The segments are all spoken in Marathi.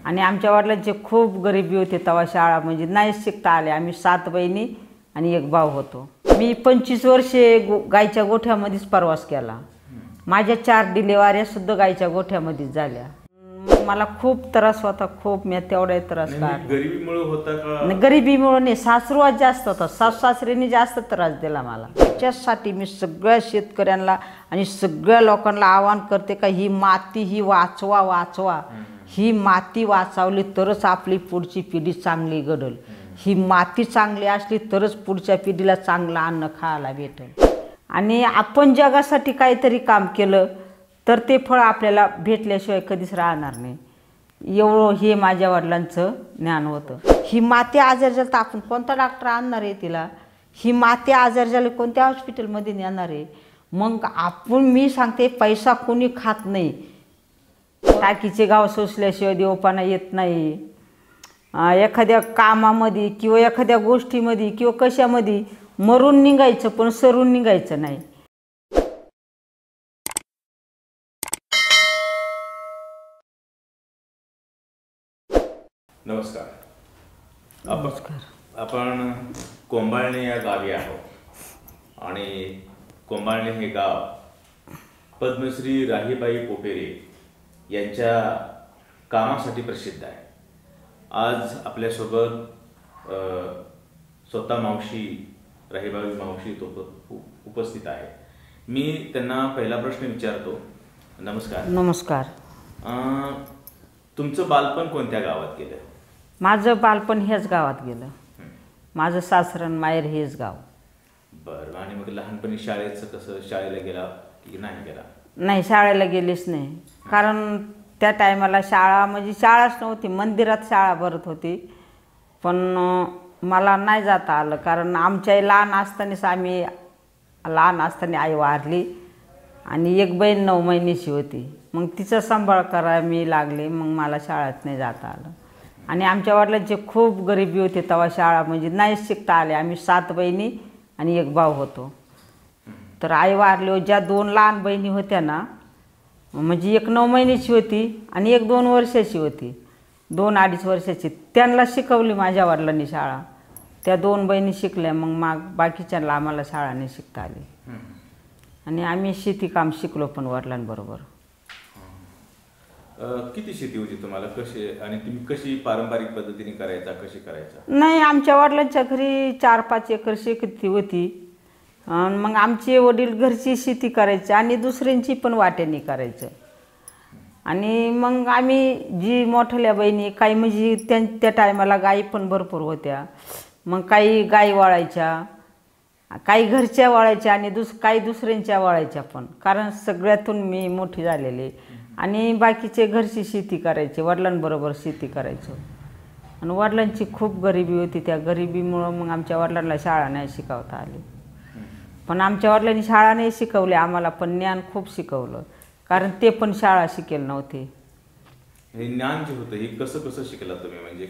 आणि आमच्या वडिलांची खूप गरिबी होती तेव्हा शाळा म्हणजे नाही शिकता आले। आम्ही 7 बहिणी आणि 1 भाऊ होतो। मी 25 वर्षे गायच्या गोठ्यामध्येच प्रवास केला। माझ्या 4 डिलिव्हऱ्या सुद्धा गायच्या गोठ्यामध्येच झाल्या। मला खूप त्रास होता, खूप मी तेवढा त्रास काढला। गरिबीमुळे होता का? गरिबीमुळे नाही, सासरुवात जास्त होता। सासू-सासऱ्यांनी जास्त त्रास दिला मला। त्याच्यासाठी मी सगळ्या शेतकऱ्यांना आणि सगळ्या लोकांना आवाहन करते का ही माती ही वाचवा। ही माती वाचवली तरच आपली पुढची पिढी चांगली घडेल। ही माती चांगली असली तरच पुढच्या पिढीला चांगलं अन्न खायला भेटेल। आणि आपण जगासाठी काहीतरी काम केलं तर ते फळ आपल्याला भेटल्याशिवाय कधीच राहणार नाही। एवढं हे माझ्या वडिलांचं ज्ञान होतं। ही माती आजार झाली तर आपण कोणता डॉक्टर आणणार आहे तिला? ही माती आजार झाली कोणत्या हॉस्पिटलमध्ये नेणार आहे? मग मी सांगते पैसा कोणी खात नाही। टाकीचे गाव सोसल्याशिवाय देवपणा येत नाही। एखाद्या कामामध्ये किंवा एखाद्या गोष्टीमध्ये किंवा कशामध्ये मरून निघायचं पण सरून निघायचं नाही। नमस्कार। आपण कोंबाळणे या गावी आहोत आणि कोंबाळणे हे गाव पद्मश्री राहीबाई पोपेरे यांच्या कामासाठी प्रसिद्ध आहे। आज आपल्यासोबत स्वतः मावशी राहीबाई मावशी उपस्थित आहे। मी त्यांना पहिला प्रश्न विचारतो। नमस्कार। नमस्कार। तुमचं बालपण कोणत्या गावात गेलं? माझं बालपण हेच गावात गेलं। माझं सासरण माहेर हेच गाव। बरं, आणि मग लहानपणी शाळेचं कसं? शाळेला गेला की नाही गेला? नाही, शाळेला गेलीच नाही। कारण त्या टायमाला शाळा म्हणजे शाळाच नव्हती, मंदिरात शाळा भरत होती। पण मला नाही जाता आलं कारण आमच्या लहान असताना आई वारली आणि 1 बहीण 9 महिन्याची होती। मग तिचा सांभाळ करायला मी लागले, मग मला शाळेत नाही जाता आलं। आणि आमच्या वडिलांची खूप गरिबी होती तेव्हा शाळा म्हणजे नाही शिकता आले। आम्ही 7 बहिणी आणि 1 भाऊ होतो। तर आई वारली, ज्या 2 लहान बहिणी होत्या ना, म्हणजे 1 9 महिन्याची होती आणि 1 2 वर्षाची होती, 2 2.5 वर्षाची, त्यांना शिकवली माझ्या वडिलांनी शाळा। त्या 2 बहिणी शिकल्या, मग बाकीच्यांना आम्हाला शाळा नाही शिकता आली। आणि आम्ही शेती काम शिकलो पण वडिलांबरोबर। किती शेती होती तुम्हाला? कशी आणि तुम्ही कशी पारंपरिक पद्धतीने करायचा, कशी करायचा? नाही, आमच्या वडिलांच्या घरी 4-5 एकर शेती होती। मग आमचे वडील घरची शेती करायचे आणि दुसऱ्यांची पण वाट्याने करायचं। आणि मग आम्ही जी मोठ्या बहिणी काही म्हणजे त्या टायमाला गाई पण भरपूर होत्या, मग काही गाई वळायच्या, काही घरच्या वळायच्या आणि काही दुसऱ्यांच्या वळायच्या पण, कारण सगळ्यातून मी मोठी झालेली। आणि बाकीचे घरची शेती करायचे, वडिलांबरोबर शेती करायचो। आणि वडिलांची खूप गरिबी होती, त्या गरिबीमुळं मग आमच्या वडिलांना शाळा नाही शिकवता आली। पण आमच्या वडिलांनी शाळा नाही शिकवली आम्हाला, पण ज्ञान खूप शिकवलं, कारण ते पण शाळा शिकेल नव्हते। हे ज्ञान जे होतं हे कसं शिकला तुम्ही? म्हणजे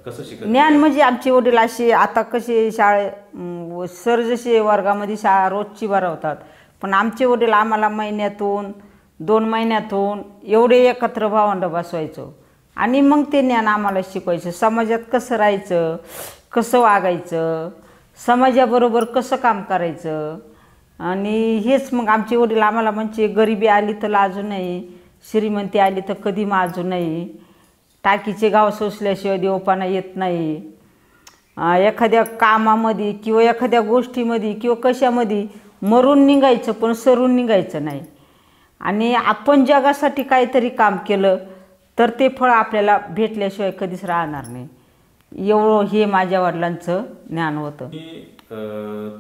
कसं शिकला? ज्ञान म्हणजे आमचे वडील असे आता कसे सर जसे वर्गामध्ये शाळा रोजची भरवतात, पण आमचे वडील आम्हाला महिन्यातून 2 महिन्यातून एवढे एकत्र भावंड बसवायचो आणि मग ते ज्ञान आम्हाला शिकवायचं। समाजात कसं राहायचं, कसं वागायचं, समाजाबरोबर कसं काम करायचं। आणि हेच मग आमचे वडील आम्हाला म्हणजे गरिबी आली तर लाजू नये, श्रीमंती आली तर कधी माजू नये, टाकीचे गाव सोसल्याशिवाय देवपणा येत नाही। एखाद्या कामामध्ये किंवा एखाद्या गोष्टीमध्ये किंवा कशामध्ये मरून निघायचं पण सरून निघायचं नाही। आणि आपण जगासाठी काहीतरी काम केलं तर ते फळ आपल्याला भेटल्याशिवाय कधीच राहणार नाही। एवढं हे माझ्या वडिलांचं ज्ञान होतं।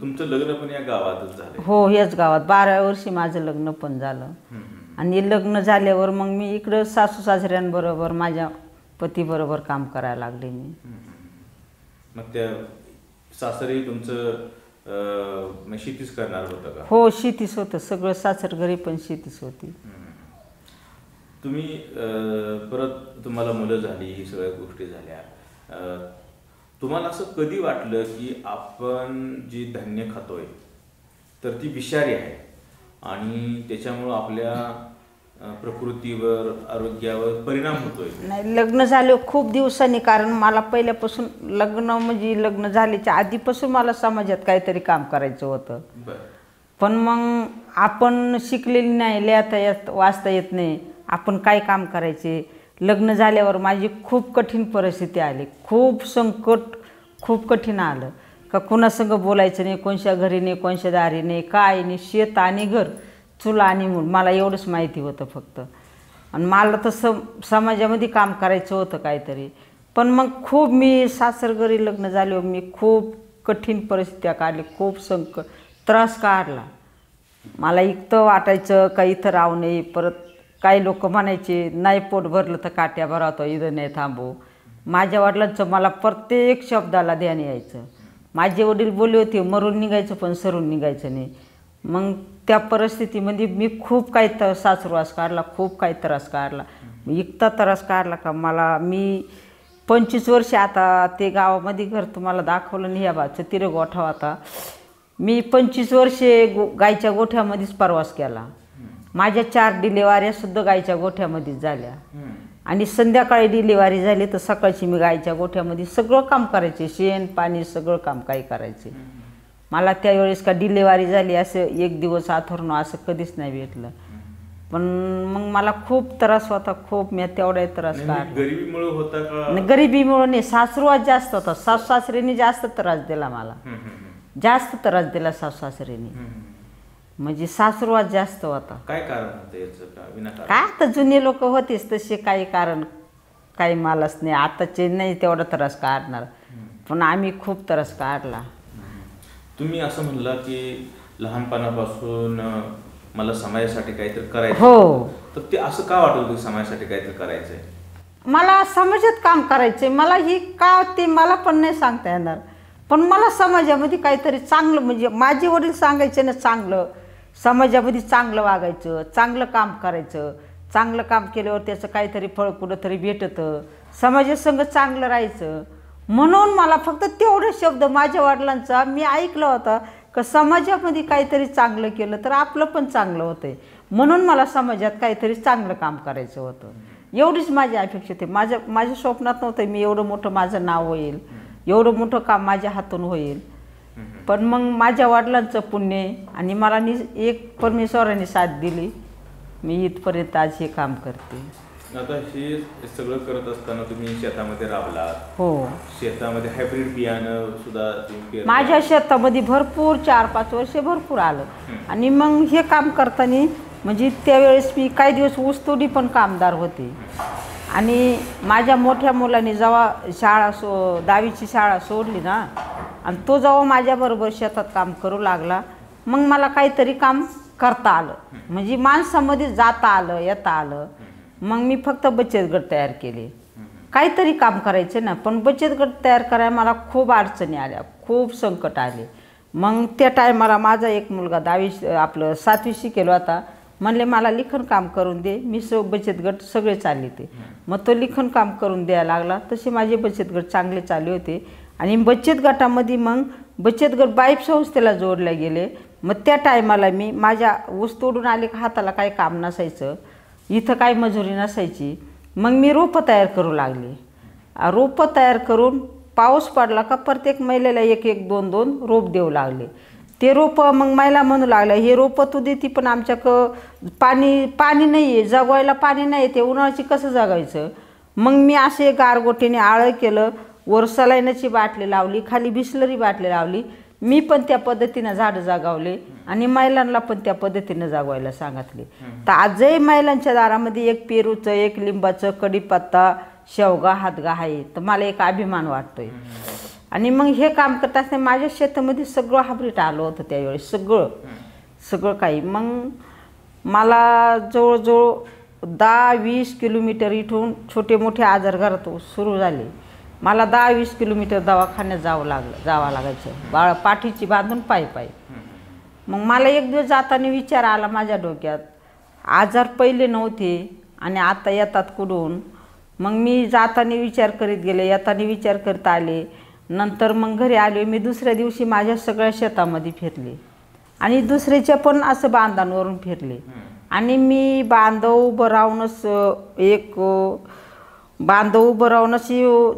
तुमचं लग्न पण या गावातच झालं? हो, याच गावात 12व्या वर्षी माझं लग्न पण झालं। आणि लग्न झाल्यावर मग मी इकडं सासू-सासऱ्यांबरोबर माझ्या पतीबरोबर काम करायला लागले मी। मग त्या सासरी तुमचं शेतीच करणार होतं का? हो, शेतीच होतं सगळं, सासर घरी पण शेतीच होती। तुम्ही परत तुम्हाला मुलं झाली, ही सगळ्या गोष्टी झाल्या, तुम्हाला असं कधी वाटलं की आपण जी धान्य खातोय तर ती विषारी आहे आणि त्याच्यामुळं आपल्या प्रकृतीवर, आरोग्यावर परिणाम होतोय? नाही, लग्न झाले खूप दिवसांनी, कारण मला पहिल्यापासून लग्न झाल्याच्या आधीपासून मला समाजात काहीतरी काम करायचं होतं. पण मग आपण शिकलेली नाही, लिहिता येत, वाचता येत नाही, आपण काय काम करायचे. लग्न झाल्यावर माझी खूप कठीण परिस्थिती आली, खूप संकट, खूप कठीण आलं का कुणासंग बोलायचं नाही, कोणत्या घरी नाही, कोणत्या दारी नाही, काय नाही, शेत आणि घर, चुला आणि मूल, मला एवढंच माहिती होतं फक्त. आणि मला तसं समाजामध्ये काम करायचं होतं काहीतरी. पण मग खूप मी सासरघरी लग्न झाले, मी खूप कठीण परिस्थिती काढली, खूप त्रास काढला. मला इतकं वाटायचं का इथं राहू नये. परत काही लोक म्हणायचे नाही पोट भरलं तर काट्या भरावतो, इथं नाही थांबू. माझ्या वडिलांचं मला प्रत्येक शब्दाला ध्यान यायचं. माझे वडील बोलले होते मरून निघायचं पण सरून निघायचं नाही. मग त्या परिस्थितीमध्ये मी खूप काही सासरवास काढला, खूप काही त्रास काढला. इतका त्रास काढला का मी 25 वर्षे, आता ते गावामध्ये घर तुम्हाला दाखवलं नाही, या बाजूचं तिरे गोठा होता. मी 25 वर्षे गायच्या गोठ्यामध्येच प्रवास केला. माझ्या 4 डिलिव्हऱ्यासुद्धा गायच्या गोठ्यामध्येच झाल्या. आणि संध्याकाळी डिलिव्हरी झाली तर सकाळची मी गायच्या गोठ्यामध्ये सगळं काम करायचे, शेण पाणी सगळं काम काही करायचे. मला त्यावेळेस का डिलिव्हरी झाली असं एक दिवस आथरून असं कधीच नाही भेटलं. पण मग मला खूप त्रास होता, खूप. मी तेवढा त्रास काढला. गरिबीमुळे होता का? गरिबीमुळे नाही, सासरुवात जास्त होता. सासू सासऱ्यांनी जास्त त्रास दिला मला, जास्त त्रास दिला सासू सासऱ्यांनी. म्हणजे सासरुवात जास्त होता. काय कारण होतं याचं का विनाकारण? काय आता जुने लोक होतेच तसे, काही कारण काही मालच नाही. आताचे नाही तेवढा त्रास काढणार, पण आम्ही खूप त्रास काढला. तुम्ही असं म्हणला की लहानपणापासून मला समाजासाठी काहीतरी करायचं. हो. तर ते असं का वाटत होतं समाजासाठी काहीतरी करायचंय? मला समाजात काम करायचंय. मला ही का ते मला पण नाही सांगता येणार, पण मला समाजामध्ये काहीतरी चांगलं, म्हणजे माझे वडील सांगायचे ना, चांगलं समाजामध्ये चांगलं वागायचं, चांगलं काम करायचं. चांगलं काम केल्यावर त्याचं काहीतरी फळ कुठंतरी भेटतं, समाजासंग चांगलं राहायचं. म्हणून मला फक्त तेवढे शब्द माझ्या वडिलांचा मी ऐकलं होता का समाजामध्ये काहीतरी चांगलं केलं तर आपलं पण चांगलं होतंय. म्हणून मला समाजात काहीतरी चांगलं काम करायचं होतं. एवढीच माझी अपेक्षा होती. माझ्या स्वप्नात नव्हतं मी एवढं मोठं माझं नाव होईल, एवढं मोठं काम माझ्या हातून होईल. पण मग माझ्या वडिलांचं पुण्य आणि मला एक परमेश्वराने साथ दिली, मी इथपर्यंत आज हे काम करते. आता हे सगळं करत असताना तुम्ही शेतामध्ये राबलात. हो. शेतामध्ये हायब्रिड बियाणं सुद्धा तुम्ही माझ्या शेतामध्ये भरपूर 4-5 वर्षे भरपूर आलं. आणि मग हे काम करताना म्हणजे त्यावेळेस मी काही दिवस ऊसतोडी पण कामदार होते. आणि माझ्या मोठ्या मुलाने जेव्हा 10वीची शाळा सोडली ना, आणि तो जेव्हा माझ्याबरोबर शेतात काम करू लागला, मग मला काहीतरी काम करता आलं, म्हणजे माणसामध्ये जाता आलं, येता आलं. मग मी फक्त बचत गट तयार केले. काहीतरी काम करायचे ना, पण बचत गट तयार करायला मला खूप अडचणी आल्या, खूप संकट आले. मग त्या टायमाला माझा एक मुलगा 7वी शिकेलो होता. म्हणले मला लिखाण काम करून दे, मी बचत गट सगळे चालले. मग तो लिखाण काम करून द्यायला लागला. तसे माझे बचत गट चांगले चालले होते. आणि बचत गटामध्ये मग बचत गट बाईप संस्थेला जोडले गेले. मग त्या टायमाला मी माझ्या ऊस तोडून आले का हाताला काही काम नसायचं, इथं काही मजुरी नसायची. मग मी रोपं तयार करू लागले. रोपं तयार करून पाऊस पडला का प्रत्येक महिलेला 1-1, 2-2 रोप देऊ लागले. ते रोपं मग महिला म्हणू लागल्या हे रोपं तू देती, पण आमच्याकडं पाणी नाही आहे, जगवायला पाणी नाही, ते उन्हाळ्याची कसं जगायचं. मग मी असे गारगोटीने आळं केलं, वर सलाईनाची बाटली लावली, खाली बिस्लरी बाटली लावली. मी पण त्या पद्धतीनं झाडं जागवले आणि महिलांना पण त्या पद्धतीनं जागवायला सांगितले. तर आजही महिलांच्या दारामध्ये एक पेरूचं, एक लिंबाचं, कडीपत्ता, शेवगा, हातगा आहे. तर मला एक अभिमान वाटतोय. आणि मग हे काम करत असताना माझ्या शेतामध्ये सगळं हायब्रिड आलं होतं त्यावेळेस, सगळं काही. मग मला जवळजवळ 10-20 किलोमीटर इथून छोटे मोठे आजार घरात सुरू झाले. मला 10-20 किलोमीटर दवाखान्यात जावं लागायचं, बाळ पाठीची बांधून पायी. मग मला एक दिवस जाताना विचार आला माझ्या डोक्यात, आजार पहिले नव्हते आणि आता येतात कुठून. मग मी जाताना विचार करीत गेले, येताना विचार करत आले. नंतर मग घरी आले. मी दुसऱ्या दिवशी माझ्या सगळ्या शेतामध्ये फिरले आणि दुसऱ्याच्या पण असं बांधांवरून फिरले. आणि मी बांधव उभं राहूनच बांधव उभं राहूनच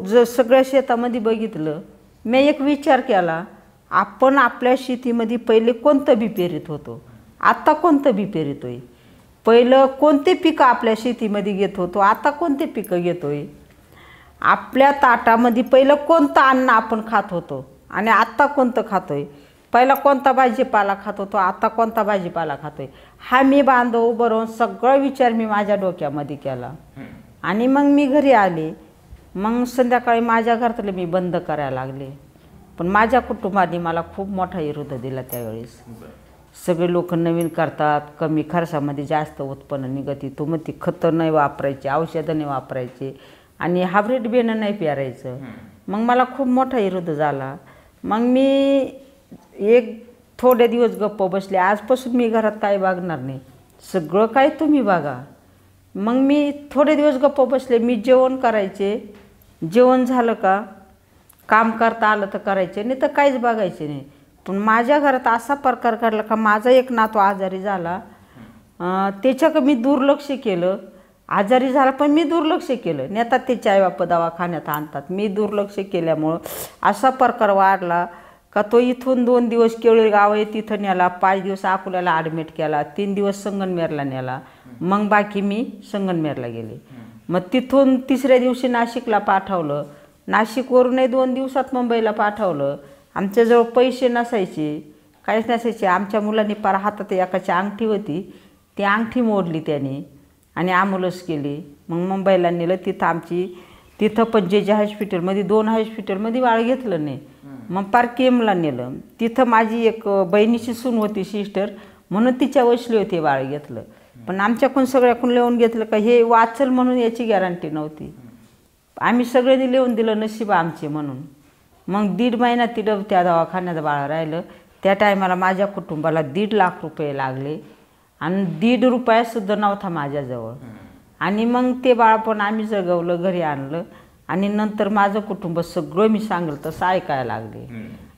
जर सगळ्या शेतामध्ये बघितलं, मी एक विचार केला, आपण आपल्या शेतीमध्ये पहिले कोणतं बी पेरीत होतो, आता कोणतं बी पेरितोय. पहिलं कोणते पिकं आपल्या शेतीमध्ये घेत होतो, आता कोणते पिकं घेतोय. आपल्या ताटामध्ये पहिलं कोणतं अन्न आपण खात होतो आणि आत्ता कोणतं खातोय. पहिला कोणता भाजीपाला खात होतो, आता कोणता भाजीपाला खातोय. हा मी बांधव उभं राहून सगळं विचार मी माझ्या डोक्यामध्ये केला. आणि मग मी घरी आले. मग संध्याकाळी माझ्या घरातलं मी बंद करायला लागले. पण माझ्या कुटुंबाने मला खूप मोठा विरोध दिला त्यावेळेस. सगळे लोक नवीन करतात, कमी खर्चामध्ये जास्त उत्पन्न निघते, तू मग ती खतं नाही वापरायची, औषधं नाही वापरायची आणि हायब्रिड बियाणं नाही पेरायचं. मग मला खूप मोठा विरोध झाला. मग मी थोडे दिवस गप्प बसले. आजपासून मी घरात काय बघणार नाही, सगळं काय तुम्ही बघा. मग मी थोडे दिवस गप्प बसले. मी जेवण करायचे, जेवण झालं का काम करता आलं तर करायचे, नाही तर काहीच बघायचे नाही. पण माझ्या घरात असा प्रकार घडला का माझा एक नातू आजारी झाला. त्याच्याकडे मी दुर्लक्ष केलं. आजारी झाला पण मी दुर्लक्ष केलं. नेतात त्याचे आईबाप दवाखान्यात आणतात, मी दुर्लक्ष केल्यामुळं असा प्रकार वाढला का तो इथून 2 दिवस केळी गाव आहे तिथं नेला, 5 दिवस अकोल्याला ॲडमिट केला, 3 दिवस संगमनेरला नेला. मग बाकी मी संगमनेरला गेले. मग तिथून 3ऱ्या दिवशी नाशिकला पाठवलं. नाशिकवरूनही 2 दिवसात मुंबईला पाठवलं. आमच्याजवळ पैसे नसायचे, काहीच नसायचे. आमच्या मुलांनी पार हातात एकाची अंगठी होती, ती अंगठी मोडली त्याने आणि ॲम्ब्युलन्स केली. मग मुंबईला नेलं. तिथं पण जे हॉस्पिटलमध्ये 2 हॉस्पिटलमध्ये बाळ घेतलं नाही. मग पार केमला नेलं. तिथं माझी एक बहिणीची सून होती सिस्टर, म्हणून तिच्या वशली होती बाळ घेतलं. पण आमच्याकडून सगळ्याकडून लिहून घेतलं का हे वाचल म्हणून याची गॅरंटी नव्हती. आम्ही सगळ्यांनी लिहून दिलं नशीब आमचे म्हणून. मग 1.5 महिना तिथं त्या दवाखान्यात बाळ राहिलं. त्या टायमाला माझ्या कुटुंबाला 1.5 लाख रुपये लागले आणि 1.5 रुपयासुद्धा नव्हता माझ्याजवळ. आणि मग ते बाळ पण आम्ही जगवलं, घरी आणलं आणि नंतर माझं कुटुंब सगळं मी सांगलं तसं ऐकायला लागले.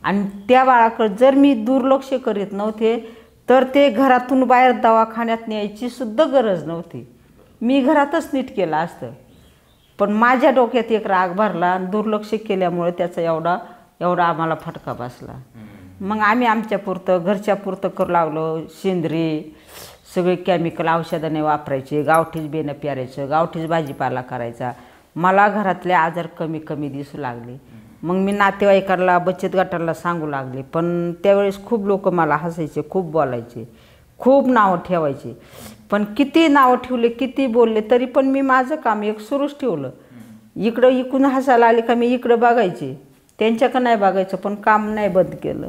आणि त्या बाळाकडे जर मी दुर्लक्ष करीत नव्हते तर ते घरातून बाहेर दवाखान्यात न्यायची सुद्धा गरज नव्हती, मी घरातच नीट केलं असतं. पण माझ्या डोक्यात एक राग भरला आणि दुर्लक्ष केल्यामुळे त्याचा एवढा आम्हाला फटका बसला. मग आम्ही आमच्या पुरतं घरच्या पुरतं करू लागलो. सेंद्रिय सगळे केमिकल औषधाने वापरायचे, गावठीच बेणं प्यारायचं, गावठीच भाजीपाला करायचा. मला घरातले आजार कमी दिसू लागले. मग मी नातेवाईकांना बचत गटाला सांगू लागले. पण त्यावेळेस खूप लोक मला हसायचे, खूप बोलायचे, खूप नावं ठेवायचे. पण किती नावं ठेवले, किती बोलले तरी पण मी माझं काम एक सुरूच ठेवलं. इकडून हसायला आले का मी इकडं बघायचे, त्यांच्याकडं नाही बघायचं, पण काम नाही बंद केलं.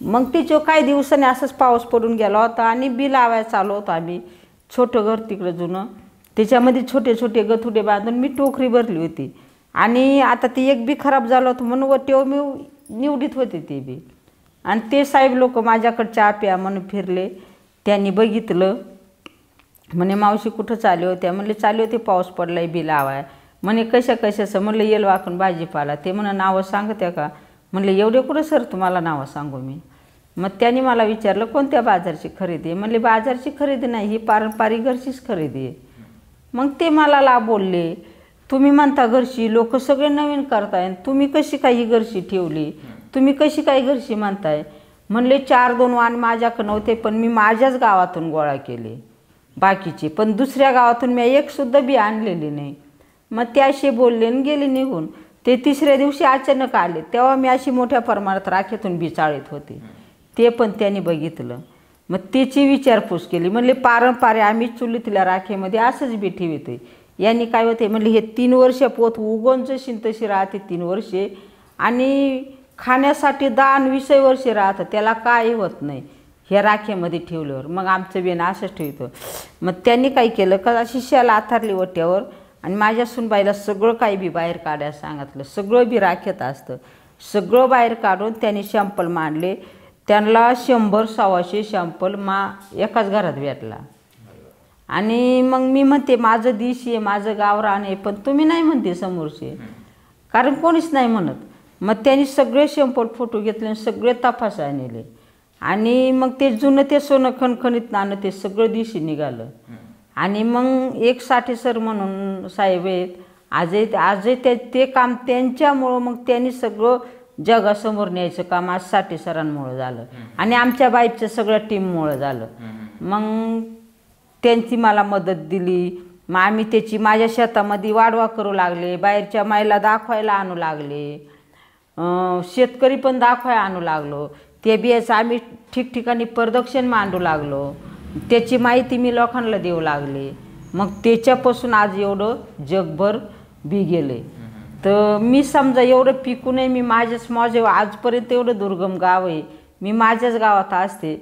मग तिच्या काही दिवसांनी असंच पाऊस पडून गेला होता आणि बी लावायला चालू होतं. आम्ही छोटं घर तिकडं जुनं, त्याच्यामध्ये छोटे छोटे गथुडे बांधून मी टोकरी भरली होती. आणि आता ते एक बी खराब झालं होतं म्हणून तेव्हा मी निवडीत होते ते बी. आणि ते साहेब लोक माझ्याकडे चहा प्या म्हणून फिरले. त्यांनी बघितलं, म्हणे मावशी कुठं चालले होत्या? म्हणले चालले होते, पाऊस पडलाय बी लावाय. म्हणे कशाचं? म्हणलं येल वाकून भाजीपाला. ते म्हणा नावं सांगत्या का? म्हणलं एवढे कुठं सर तुम्हाला नावं सांगू मी. मग त्यांनी मला विचारलं कोणत्या बाजारची खरेदी आहे? म्हणले बाजारची खरेदी नाही, ही पारंपरिक घरचीच खरेदी आहे. मग ते मला बोलले, तुम्ही म्हणता घरची, लोक सगळे नवीन करताय, तुम्ही कशी काही घरची ठेवली, तुम्ही कशी काही घरची म्हणताय? म्हणले 4-2 वाण माझ्याकडे नव्हते, पण मी माझ्याच गावातून गोळा केले बाकीचे, पण दुसऱ्या गावातून मी एकसुद्धा बी आणलेली नाही. मग ते असे बोलले आणि गेले निघून. ते 3ऱ्या दिवशी अचानक आले, तेव्हा मी अशी मोठ्या प्रमाणात राखेतून बी चाळीत होते. ते पण त्यांनी बघितलं. मग त्याची विचारपूस केली. म्हणले पारंपरिक आम्ही चुलीतल्या राखेमध्ये असंच बी ठेवतोय. यांनी काय होते? म्हणले हे 3 वर्ष पोत उगवून जशी तशी राहते 3 वर्षे, आणि खाण्यासाठी 10-20 वर्षे राहतं, त्याला काय होत नाही ह्या राखेमध्ये ठेवल्यावर. मग आमचं बेन असंच ठेवतो. मग त्यांनी काय केलं का अशी शेला आथरली वट्यावर आणि माझ्या सुनबाईला सगळं काही बी बाहेर काढायला सांगितलं. सगळं बी राखेत असतं. सगळं बाहेर काढून त्यांनी शॅम्पल मांडले. त्यांना 100-125 शॅम्पल एकाच घरात भेटला. आणि मग मी म्हणते माझं देशी आहे, माझं गावरान आहे, पण तुम्ही नाही म्हणते समोरचे, कारण कोणीच नाही म्हणत. मग त्यांनी सगळे शॅम्पल फोटो घेतले आणि सगळे तपासायला नेले. आणि मग ते जुनं ते सोनं खणखणीत नाणं ते सगळं दिवशी निघालं. आणि मग एक साठे सर म्हणून साहेब आहेत, आजही ते काम त्यांच्यामुळं मग त्यांनी सगळं जगासमोर न्यायचं काम आज साठे सरांमुळं झालं. आणि आमच्या बाईचं सगळं टीममुळं झालं. मग त्यांची मला मदत दिली. मग आम्ही त्याची माझ्या शेतामध्ये वाढवा करू लागले, बाहेरच्या माईला दाखवायला आणू लागले, शेतकरी पण दाखवायला आणू लागलो. ते बियाचं आम्ही ठिकठिकाणी प्रदर्शन मांडू लागलो, त्याची माहिती मी लोकांना देऊ लागले. मग त्याच्यापासून आज एवढं जगभर बी गेले. तर मी समजा एवढं पिकूनही मी माझे आजपर्यंत एवढं दुर्गम गाव आहे, मी माझ्याच गावात असते.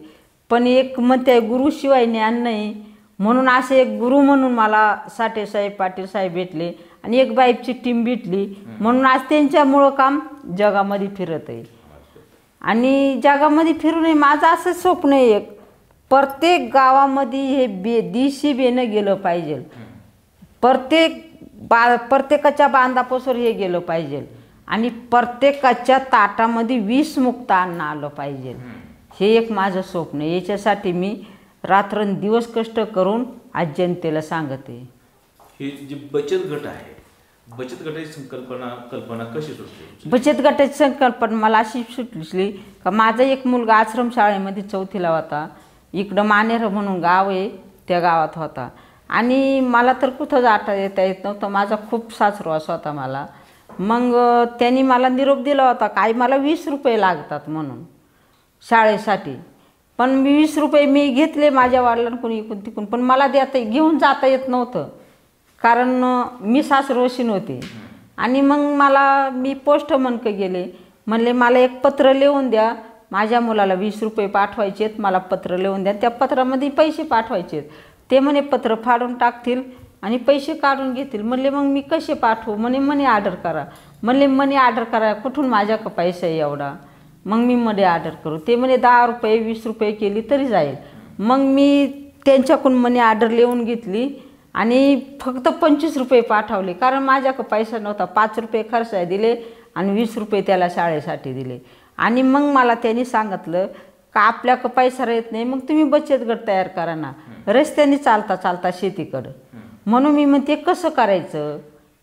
पण एक म्हणते गुरुशिवाय ज्ञान नाही, म्हणून असे एक गुरु म्हणून मला साठे साहेब पाटील साहेब भेटले आणि एक बाईपची टीम भेटली. म्हणून आज त्यांच्यामुळं काम जगामध्ये फिरत आहे. आणि जगामध्ये फिरूनही माझं असं स्वप्न आहे, एक प्रत्येक गावामध्ये हे देशी बेणं गेलं पाहिजे, प्रत्येकाच्या बांधापासून हे गेलं पाहिजे आणि प्रत्येकाच्या ताटामध्ये विषमुक्त अन्न आलं पाहिजे. हे एक माझं स्वप्न आहे. याच्यासाठी मी रात्रंदिवस कष्ट करून आज जनतेला सांगते. हे जे बचत गट आहे, बचत गटाची कल्पना कशी सुचली? बचत गटाची संकल्पना मला अशी सुचली का माझा एक मुलगा आश्रमशाळेमध्ये 4थीला होता. इकडं मानेर म्हणून गाव आहे, त्या गावात होता. आणि मला तर कुठं जाता येता येत नव्हतं, माझा खूप सासरवास होता मला. मग त्यांनी मला निरोप दिला होता काय मला 20 रुपये लागतात म्हणून शाळेसाठी. पण मी 20 रुपये मी घेतले माझ्या वडिलांकडून इकून तिकून, पण मला घेऊन जाता येत नव्हतं कारण मी सासरवशीन होते. आणि मग मी पोस्टमनक गेले, म्हणले मला एक पत्र लिहून द्या, माझ्या मुलाला 20 रुपये पाठवायचे आहेत, मला पत्र लिहून द्या, त्या पत्रामध्ये पैसे पाठवायचे आहेत. ते म्हणे पत्र फाडून टाकतील आणि पैसे काढून घेतील. म्हणले मग मी कसे पाठवू? मनी ऑर्डर करा. म्हणले मनी ऑर्डर करा, कुठून माझ्याकडं पैसा आहे एवढा? मग मी मनी ऑर्डर करू. ते म्हणे 10 रुपये 20 रुपये केली तरी जाईल. मग मी त्यांच्याकडून मनी ऑर्डर लिहून घेतली आणि फक्त 25 रुपये पाठवले कारण माझ्याकडं पैसा नव्हता. 5 रुपये खर्च दिले आणि 20 रुपये त्याला शाळेसाठी दिले. आणि मग मला त्यांनी सांगितलं का आपल्याकडं पैसा राहत नाही, मग तुम्ही बचत गट तयार करा ना, रस्त्याने चालता चालता शेतीकडं. म्हणून मी म्हणते कसं करायचं,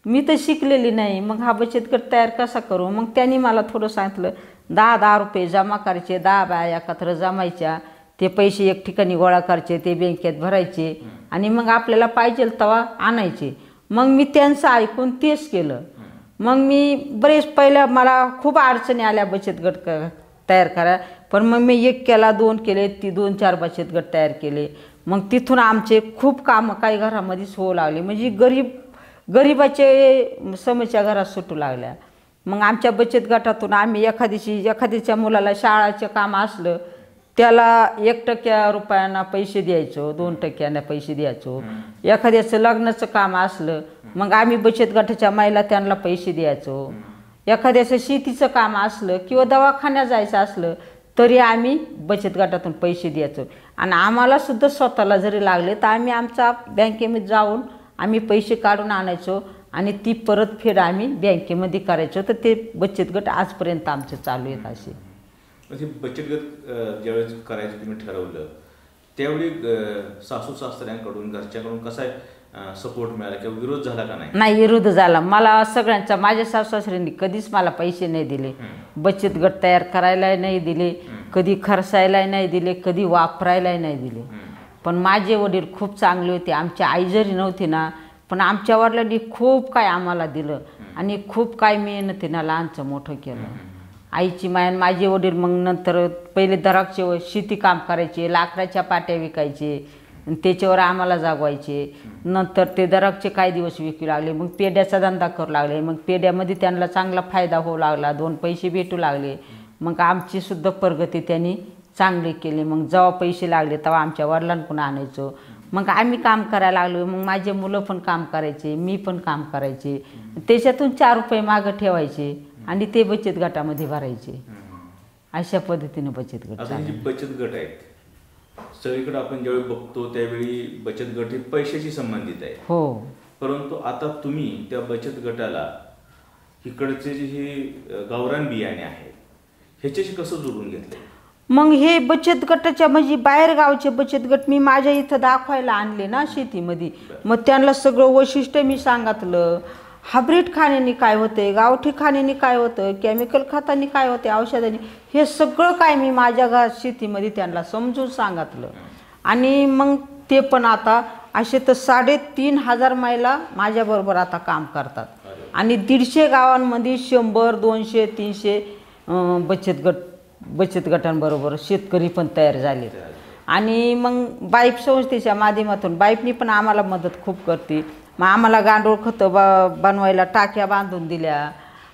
मी तर शिकलेली नाही, मग हा बचत गट तयार कसा करू? मग त्यांनी मला थोडं सांगितलं 10 रुपये जमा करायचे, 10 बाया एकत्र जमायच्या, ते पैसे एक ठिकाणी गोळा करायचे, ते बँकेत भरायचे आणि मग आपल्याला पाहिजे तेव्हा आणायचे. मग मी त्यांचं ऐकून तेच केलं. मग मी पहिल्या मला खूप अडचणी आल्या बचत गट तयार करा, पण मग मी 1 केला, 2 केले, 2-4 बचत गट तयार केले. मग तिथून आमचे खूप कामं काही घरामध्येच होऊ लागले, म्हणजे गरीबाचे समस्या घरात सुटू लागल्या. मग आमच्या बचत गटातून आम्ही एखाद्याच्या मुलाला शाळाचं काम असलं त्याला 1% रुपयांना पैसे द्यायचो, 2% पैसे द्यायचो. एखाद्याचं लग्नाचं काम असलं मग आम्ही बचत गटाच्या महिला त्यांना पैसे द्यायचो. एखाद्याचं शेतीचं काम असलं किंवा दवाखान्यात जायचं असलं तरी आम्ही बचत गटातून पैसे द्यायचो. आणि आम्हाला सुद्धा स्वतःला जरी लागले तर आम्ही आमच्या बँकेमध्ये जाऊन आम्ही पैसे काढून आणायचो आणि ती परतफेड आम्ही बँकेमध्ये करायचो. तर ते बचत गट आजपर्यंत आमचे चालू आहेत. असे म्हणजे बचत गट ज्यावेळेस करायचं तुम्ही ठरवलं त्यावेळी सासू सासऱ्यांकडून घरच्याकडून कसा सपोर्ट मिळाला किंवा विरोध झाला का? नाही, विरोध झाला. मला सगळ्यांचा, माझ्या सासू सासऱ्यांनी कधीच मला पैसे नाही दिले, बचत गट तयार करायला नाही दिले, कधी खर्चायला नाही दिले, कधी वापरायला नाही दिले. पण माझे वडील खूप चांगले होते. आमची आई जरी नव्हती ना, पण आमच्या वडिलांनी खूप काय आम्हाला दिलं आणि खूप काय मेहनतीनं लहानचं मोठं केलं. आईची माया माझे वडील मग नंतर पहिले द्राक्षे शेती काम करायचे, लाकडाच्या पाट्या विकायचे, त्याच्यावर आम्हाला जागवायचे. नंतर ते द्राक्षे काही दिवस विकू लागले, मग पेढ्याचा धंदा करू लागले. मग पेढ्यामध्ये त्यांना चांगला फायदा होऊ लागला, 2 पैसे भेटू लागले. मग आमची सुद्धा प्रगती त्यांनी चांगली केली. मग जेव्हा पैसे लागले तेव्हा आमच्या वडिलांकडून आणायचो. मग आम्ही काम करायला लागलो. मग माझे मुलं पण काम करायचे, मी पण काम करायचे. त्याच्यातून 4 रुपये मागं ठेवायचे आणि ते बचत गटामध्ये भरायचे. अशा पद्धतीने बचत गट. बचत गट आहेत सगळीकडे आपण ज्यावेळी बघतो त्यावेळी बचत गट हे पैशाशी संबंधित आहे. हो. परंतु आता तुम्ही त्या बचत गटाला इकडचे जे हे गावरान बियाणे आहेत ह्याच्याशी कसं जोडून घेतले? मग हे बचत गटाच्या म्हणजे बाहेर गावचे बचत गट मी माझ्या इथं दाखवायला आणले ना शेतीमध्ये. मग त्यांना सगळं वैशिष्ट्य मी सांगितलं. हायब्रिड खाण्याने काय होते, गावठी खाण्याने काय होतं, केमिकल खतांनी काय होते, औषधांनी, हे सगळं काय मी माझ्या शेतीमध्ये त्यांना समजून सांगितलं. आणि मग ते पण आता असे तर 3,500 महिला माझ्याबरोबर आता काम करतात. आणि 150 गावांमध्ये 100, 200, 300 बचत गटांबरोबर शेतकरी पण तयार झाले. आणि मग बाईप संस्थेच्या माध्यमातून बाईपनी पण आम्हाला मदत खूप करते. मग आम्हाला गांडूळ खतं बनवायला टाक्या बांधून दिल्या,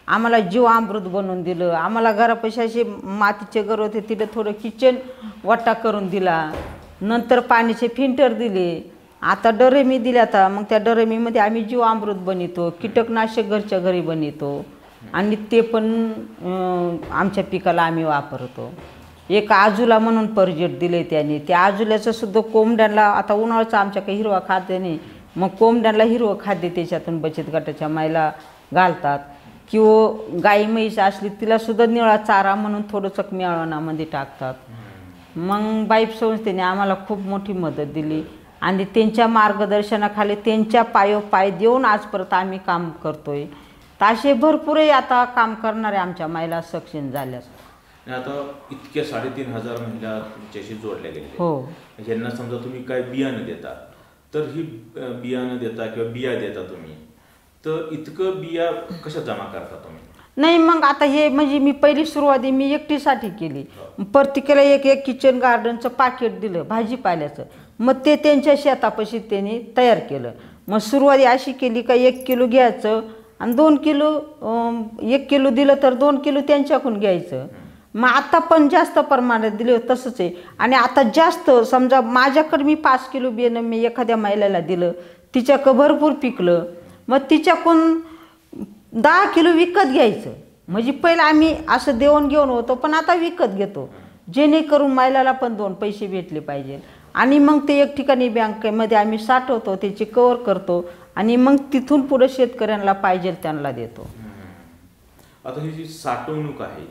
आम्हाला जीवामृत बनवून दिलं, आम्हाला घरापाशी असे मातीचे घर होते तिथे थोडं किचन वाटा करून दिला, नंतर पाण्याचे फिल्टर दिले, आता डरेमी दिल्या. आता मग त्या डरेमीमध्ये आम्ही जीवामृत बनवतो, कीटकनाशक घरच्या घरी बनवतो आणि ते पण आमच्या पिकाला आम्ही वापरतो. एक आजूला म्हणून प्रोजेक्ट दिले त्यांनी, त्या आजूल्याचं सुद्धा कोंबड्यांना आता उन्हाळ्याचा आमच्या काही हिरवा खाद्य नाही, मग कोंबड्यांना हिरवं खाद्य त्याच्यातून बचत गटाच्या महिला घालतात. किंवा गाई म्हैस असली तिलासुद्धा निळा चारा म्हणून थोडंसं मिळवणामध्ये टाकतात. मग बाईप संस्थेने आम्हाला खूप मोठी मदत दिली आणि त्यांच्या मार्गदर्शनाखाली त्यांच्या पाय देऊन आजपर्यंत आम्ही काम करतोय. तर असे भरपूरही आता काम करणारे आमच्या महिला सक्षम झाल्यात. आता इतक्या 3,500 महिला तुमच्याशी जोडल्या गेल्या. हो. यांना समजा तुम्ही काय बियाणं देता, तर ही बियाणं देता किंवा बिया देता तुम्ही, तर इतकं बिया कशा जमा करता तुम्ही? नाही, मग आता हे म्हणजे मी पहिली सुरुवाती मी एकटीसाठी केली. प्रत्येकाला एक किचन गार्डनचं पाकिट दिलं भाजीपाल्याचं. मग ते त्यांच्या शेतापाशी त्यांनी तयार केलं. मग सुरुवाती अशी केली का 1 किलो घ्यायचं आणि 2 किलो 1 किलो दिलं तर 2 किलो त्यांच्याकडून घ्यायचं. मग आता पण जास्त प्रमाणात दिले तसंच आहे. आणि आता जास्त समजा माझ्याकडे मी 5 किलो बियाणं मी एखाद्या महिलेला दिलं, तिच्याकडं भरपूर पिकलं, मग तिच्याकडून 10 किलो विकत घ्यायचं. म्हणजे पहिलं आम्ही असं देऊन घेऊन होतो, पण आता विकत घेतो जेणेकरून महिलाला पण 2 पैसे भेटले पाहिजे. आणि मग ते एक ठिकाणी बँकेमध्ये आम्ही साठवतो, त्याची कव्हर करतो आणि मग तिथून पुढे शेतकऱ्यांना पाहिजे त्यांना देतो. आता ही जी साठवणूक आहे,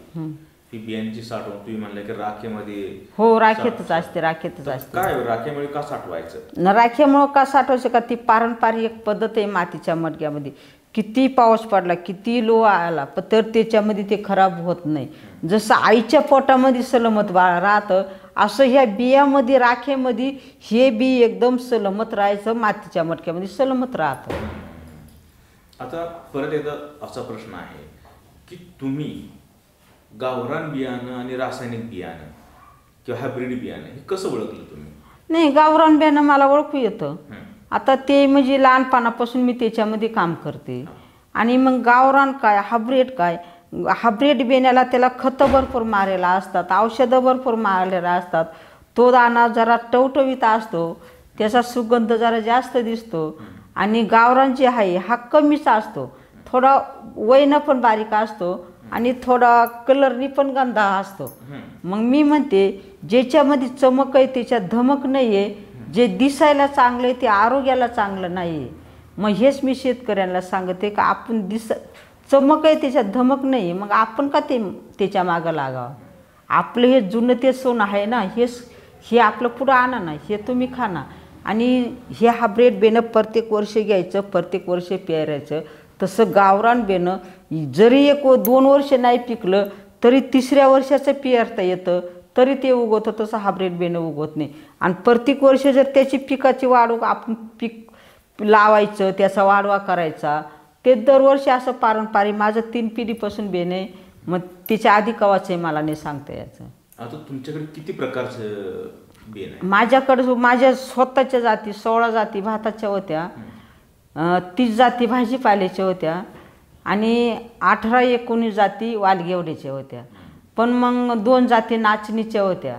ही बियांची साठवणूक तुम्ही म्हणलं की राखेमध्ये. हो, राखेतच असते. राखेतच असते. काय राखेमुळे का साठवायचं? राखेमुळे का साठवायचं का, ती पारंपरिक पद्धत आहे मातीच्या मडक्यामध्ये. किती पाऊस पडला, किती लोहा आला, तर त्याच्यामध्ये ते खराब होत नाही. जसं आईच्या पोटामध्ये सलमत बाळ राहतं, असं ह्या बियामध्ये राखेमध्ये हे बी एकदम सलमत राहायचं, मातीच्या मडक्यामध्ये सलमत राहतं. आता परत एकदा असा प्रश्न आहे की तुम्ही गावरान बियाणं आणि रासायनिक बियाणं किंवा हायब्रिड बियाणं हे कसं ओळखलं तुम्ही? नाही, गावरान बियाणं मला ओळखू येतं. आता ते म्हणजे लहानपणापासून मी त्याच्यामध्ये काम करते. आणि मग गावरान काय, हायब्रिड काय, हायब्रिड बियाण्याला त्याला खतं भरपूर मारलेला असतात, औषधं भरपूर मारलेला असतात, तो दाणा जरा टवटवीत असतो, त्याचा सुगंध जरा जास्त दिसतो. आणि गावरान जे आहे हा कमीच असतो, थोडा वयनं पण बारीक असतो आणि थोडा कलरनी पण गंधा असतो. मग मी म्हणते ज्याच्यामध्ये चमक आहे त्याच्यात धमक नाही आहे, जे दिसायला चांगलं आहे ते आरोग्याला चांगलं नाही आहे. मग हेच मी शेतकऱ्यांना सांगते का आपण चमक आहे त्याच्यात धमक नाही आहे, मग आपण का त्याच्या मागं लागावं. आपलं हे जुनं ते सोनं आहे ना, हे आपलं पुढं आणा ना, हे तुम्ही खा ना. आणि हे हायब्रिड बेणं प्रत्येक वर्षी घ्यायचं, प्रत्येक वर्षी पेरायचं. तसं गावरान बेणं जरी 1-2 वर्ष नाही पिकलं तरी 3ऱ्या वर्षाचं पेरता येतं, तरी ते उगवतं. तसं हायब्रिड बेणं उगवत नाही. आणि प्रत्येक वर्ष जर त्याची पिकाची वाढ आपण पीक लावायचं, त्याचा वाढवा करायचा, ते दरवर्षी असं पारंपरिक माझं 3 पिढीपासून बेणं आहे. मग त्याच्या आधी कवाचं आहे मला नाही सांगता यायचं. आता तुमच्याकडे किती प्रकारचं बेण आहे? माझ्याकडं माझ्या स्वतःच्या जाती 16 जाती भाताच्या होत्या, 30 जाती भाजीपाल्याच्या होत्या आणि 18-19 जाती वालगेवड्याच्या होत्या. पण मग 2 जाती नाचणीच्या होत्या,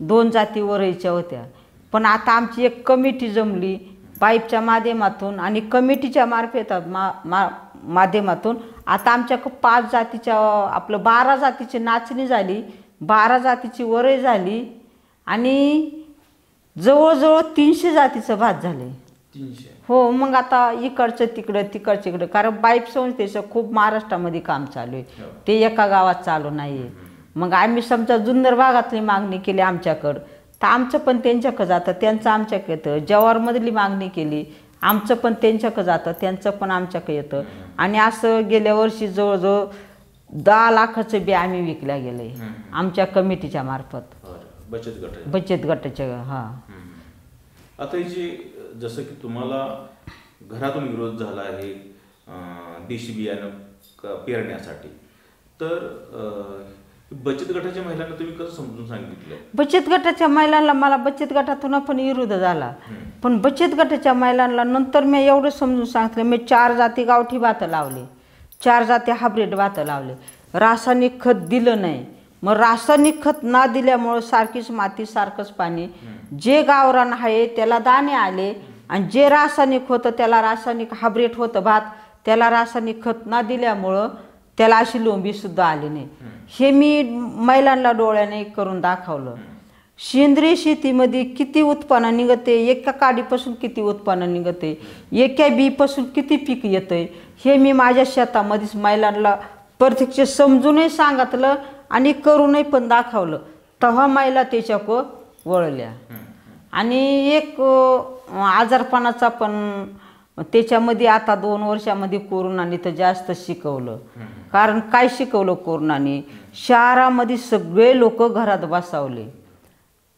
2 जाती वरईच्या होत्या. पण आता आमची एक कमिटी जमली पाईपच्या माध्यमातून आणि कमिटीच्या माध्यमातून आता आमच्याकडं 5 जातीच्या आपलं 12 जातीची नाचणी झाली, 12 जातीची वरई झाली आणि जवळजवळ 300 जातीचं भात झाले. 300? हो. मग आता इकडचं तिकडं तिकडचं इकडं, कारण बाईप संस्थेचं खूप महाराष्ट्रामध्ये काम चालू आहे, ते एका गावात चालू नाही आहे. मग आम्ही समजा जुन्नर भागातली मागणी केली आमच्याकडं तर आमचं पण त्यांच्याकडं जातं, त्यांचं आमच्याकडे येतं. जव्हारमधली मागणी केली आमचं पण त्यांच्याकडं जातं, त्यांचं पण आमच्याकडे येतं. आणि असं गेल्या वर्षी जवळजवळ 10 लाखाचं बी आम्ही विकल्या गेले आमच्या कमिटीच्या मार्फत, बचत गटाच्या. हां, आता जी जसं की तुम्हाला घरातून विरोध झाला आहे देशी बियाणं पेरण्यासाठी, तर बचत गटाच्या महिलांना तुम्ही कसं समजून सांगितलं? बचत गटाच्या महिलांना मला बचत गटातून पण विरोध झाला, पण बचत गटाच्या महिलांना नंतर मी एवढं समजून सांगितलं. मी 4 जाती गावठी भातं लावले, 4 जाती हायब्रिड भातं लावले, रासायनिक खत दिलं नाही. मग रासायनिक खत ना दिल्यामुळं सारखीच माती सारखंच पाणी, जे गावरान आहे त्याला दाणे आले आणि जे रासायनिक होतं त्याला रासायनिक हायब्रिड होतं भात त्याला रासायनिक खत ना दिल्यामुळं त्याला अशी लोंबीसुद्धा आली नाही. हे मी महिलांना डोळ्याने करून दाखवलं. सेंद्रिय शेतीमध्ये किती उत्पन्न निघते, एका काडीपासून किती उत्पन्न निघते, एका बीपासून किती पीक येतंय हे मी माझ्या शेतामध्येच महिलांना प्रत्यक्ष समजूनही सांगितलं आणि करूनही पण दाखवलं. तेव्हा महिला त्याच्याकडं वळल्या. आणि एक आजारपणाचा पण त्याच्यामध्ये आता 2 वर्षामध्ये कोरोनाने तर जास्त शिकवलं. कारण काय शिकवलं कोरोनाने, शहरामध्ये सगळे लोक घरात बसावले,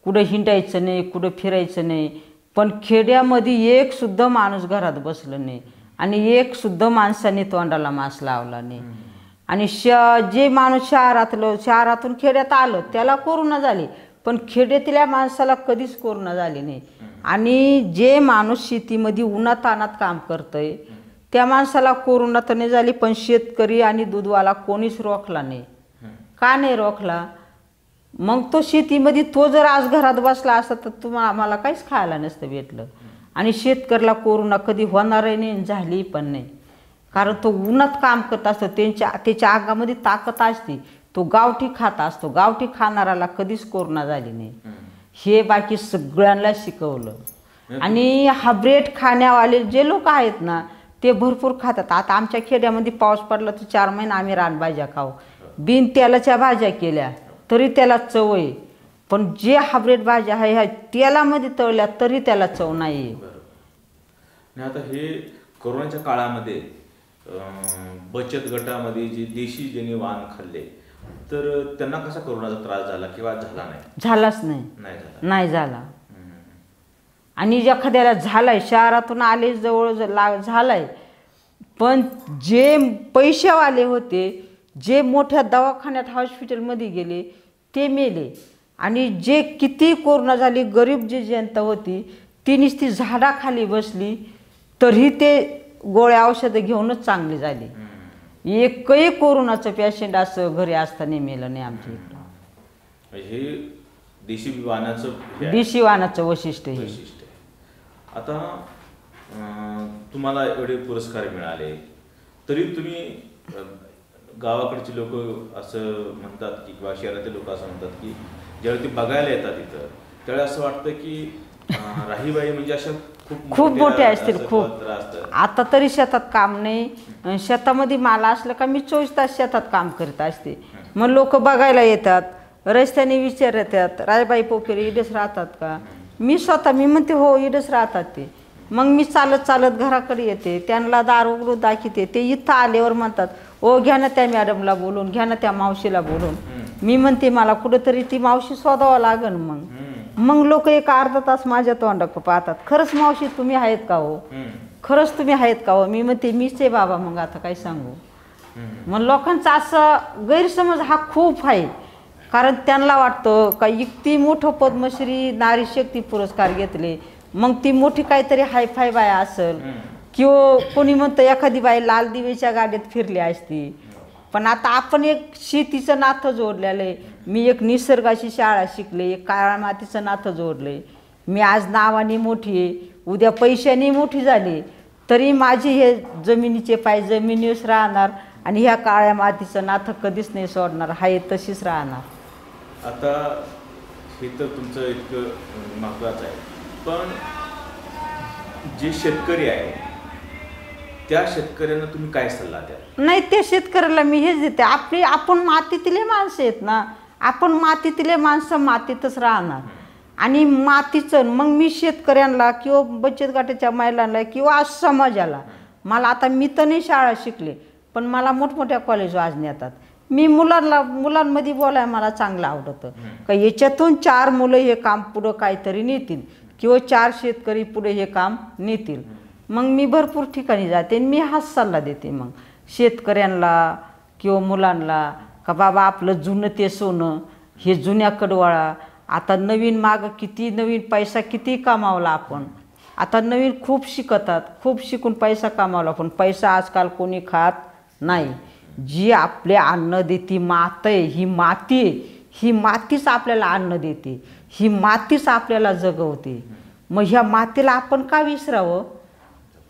कुठं हिंडायचं नाही, कुठं फिरायचं नाही. पण खेड्यामध्ये एक सुद्धा माणूस घरात बसलं नाही आणि एक सुद्धा माणसाने तोंडाला मास्क लावला नाही. आणि जे माणूस शहरातून खेड्यात आलं त्याला कोरोना झाली, पण खेड्यातल्या माणसाला कधीच कोरोना झाली नाही. आणि जे माणूस शेतीमध्ये उन्हातानात काम करतंय त्या माणसाला कोरोना तर नाही झाली, पण शेतकरी आणि दूधवाला कोणीच रोखला नाही. का नाही रोखला? मग तो शेतीमध्ये तो जर आज घरात बसला असता तर आम्हाला काहीच खायला नसतं भेटलं. आणि शेतकऱ्याला कोरोना कधी होणारही नाही, झाली पण नाही. कारण तो उन्हात काम करत असतो, त्याच्या अंगामध्ये ताकद असते, तो गावठी खात असतो. गावठी खाणाऱ्याला कधीच कोरोना झाली नाही. हे बाकी सगळ्यांना शिकवलं. आणि हायब्रिड खाण्यावाले जे लोक आहेत ना ते भरपूर खातात. आता आमच्या खेड्यामध्ये पाऊस पडला तर 4 महिने आम्ही रानभाज्या खाऊ, बिन तेलाच्या भाज्या केल्या तरी त्याला चव आहे. पण जे हायब्रिड भाज्या आहे ह्या तेलामध्ये तळल्या तरी त्याला चव नाही. आता हे कोरोनाच्या काळामध्ये बचत गटामध्ये जे देशी ज्यांनी वाण खाल्ले तर त्यांना कसा कोरोनाचा त्रास झाला किंवा झाला नाही? झालाच नाही झाला. आणि एखाद्याला झालाय, शहरातून आले जवळ झालाय, पण जे पैशावाले होते, जे मोठ्या दवाखान्यात हॉस्पिटलमध्ये गेले ते मेले. आणि जे किती कोरोना झाली, गरीब जी जनता होती ती नुसती झाडाखाली बसली तरी ते गोळ्या औषधं घेऊनच चांगली झाली. एकही कोरोनाचं पेशंट असं घरी असताना मेलं नाही आमच्या इकडं. हे देशी वाणाचं वैशिष्ट्य हे. आता तुम्हाला एवढे पुरस्कार मिळाले तरी तुम्ही गावाकडचे लोक असं म्हणतात की किंवा शहरातील लोक असं म्हणतात की ज्यावेळी ते बघायला येतात इथं त्यावेळी असं वाटतं की राहीबाई म्हणजे अशा खूप मोठ्या असतील. खूप आता तरी शेतात काम नाही, शेतामध्ये मला असलं का मी 24 तास शेतात काम करत असते. मग लोक बघायला येतात, रस्त्याने विचारतात रायबाई पोखेरे इडच राहतात का? मी म्हणते हो इडच राहतात ते. मग मी चालत घराकडे येते, त्यांना दार उघडून दाखवते. ते इथं आल्यावर म्हणतात ओ घ्या ना त्या मॅडमला बोलून, घ्या ना त्या मावशीला बोलून. मी म्हणते मला कुठंतरी ती मावशी शोधावं लागन. मग लोक एक अर्धा तास माझ्या तोंडाकडे पाहतात, खरंच मावशी तुम्ही आहेत का हो, खरंच तुम्ही आहेत का हो? मी म्हणते मीच आहे बाबा. मग आता काय सांगू. मग लोकांचा असं गैरसमज हा खूप आहे. कारण त्यांना वाटतं का इतकी मोठं पद्मश्री नारी शक्ती पुरस्कार घेतले मग ती मोठी काहीतरी हायफाय बाय असेल, किंवा कोणी म्हणतं एखादी बाई लाल दिवेच्या गाडीत फिरली असती. पण आता आपण एक शेतीचं नातं जोडलेलं आहे. मी एक निसर्गाची शाळा शिकले, एक काळ्या मातीचं नातं जोडले. मी आज नावाने मोठी आहे, उद्या पैशाने मोठी झाली तरी माझी हे जमिनीचे पाय जमिनीवर राहणार आणि ह्या काळ्या मातीचं नातं कधीच नाही सोडणार, हाय तशीच राहणार. आता हे तर तुमचं इतकं महत्त्वाचं आहे, पण जे शेतकरी आहे त्या शेतकऱ्यांना तुम्ही काय सल्ला द्या? नाही, त्या शेतकऱ्याला मी हेच देते, आपण मातीतले माणसं आहेत ना, आपण मातीतले माणसं मातीतच राहणार आणि मातीचं मग मी शेतकऱ्यांना किंवा बचत गटाच्या महिलांना किंवा आज समाजाला मला आता मी तर नाही शाळा शिकले पण मला मोठमोठ्या कॉलेज वाजण्यात येतात मी मुलांमध्ये बोलायला मला चांगलं आवडतं का याच्यातून 4 मुलं हे काम पुढं काहीतरी नेतील किंवा 4 शेतकरी पुढे हे काम नेतील मग मी भरपूर ठिकाणी जाते मी हाच सल्ला देते मग शेतकऱ्यांना किंवा मुलांना का बाबा आपलं जुनं ते सोनं हे जुन्या कडवाळा आता नवीन मागं किती नवीन पैसा किती कमावला आपण आता नवीन खूप शिकतात खूप शिकून पैसा कमावला पण पैसा आजकाल कोणी खात नाही जी आपले अन्न देते माती ही मातीच आपल्याला अन्न देते ही मातीच आपल्याला जगवते मग ह्या मातीला आपण का विसरावं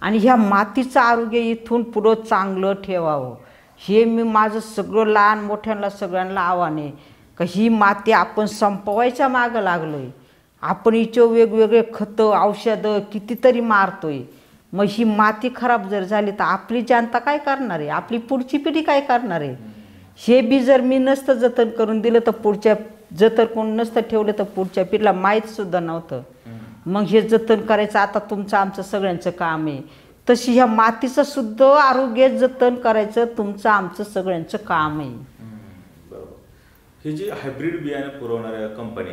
आणि ह्या मातीचं आरोग्य इथून पुढं चांगलं ठेवावं हे मी माझं सगळं लहान मोठ्यांना सगळ्यांना आव्हान आहे का ही माती आपण संपवायच्या मागं लागलो आहे आपण हिचं वेगवेगळे खतं औषधं कितीतरी मारतोय मग ही माती खराब जर झाली तर आपली जनता काय करणार आहे आपली पुढची पिढी काय करणार आहे हे बी जर मी नसतं जतन करून दिलं तर पुढच्या जतन कोण नसतं ठेवलं तर पुढच्या पिढीला माहीतसुद्धा नव्हतं मग हे जतन करायचं आता तुमचं आमचं सगळ्यांचं काम आहे तशी ह्या मातीचं सुद्धा आरोग्य जतन करायचं तुमचं आमचं सगळ्यांचं काम आहे बरोबर हे जे हायब्रिड बियाणे पुरवणाऱ्या कंपनी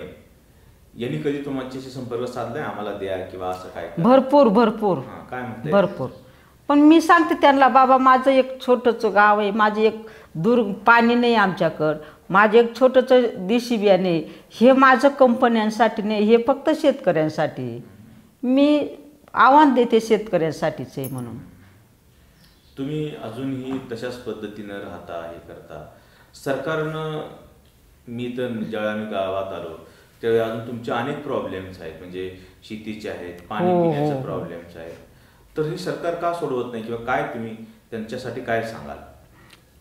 यांनी कधी तुमच्याशी संपर्क साधलाय आम्हाला द्या किंवा असं काय भरपूर काय म्हणते भरपूर पण मी सांगते त्यांना बाबा माझं एक छोटंसं गाव आहे माझे एक पाणी नाही आमच्याकडं माझं एक छोटंसं देशी बियाणे हे माझं कंपन्यांसाठी नाही हे फक्त शेतकऱ्यांसाठी मी आव्हान देते शेतकऱ्यांसाठीच आहे म्हणून तुम्ही अजूनही तशाच पद्धतीनं राहता हे करता सरकारनं मी तर ज्यावेळी आम्ही गावात आलो त्यावेळी अजून तुमचे अनेक प्रॉब्लेम्स आहेत म्हणजे शेतीचे आहेत पाणी पिण्याचे प्रॉब्लेम्स आहेत तर हे सरकार का सोडवत नाही किंवा काय तुम्ही त्यांच्यासाठी काय सांगाल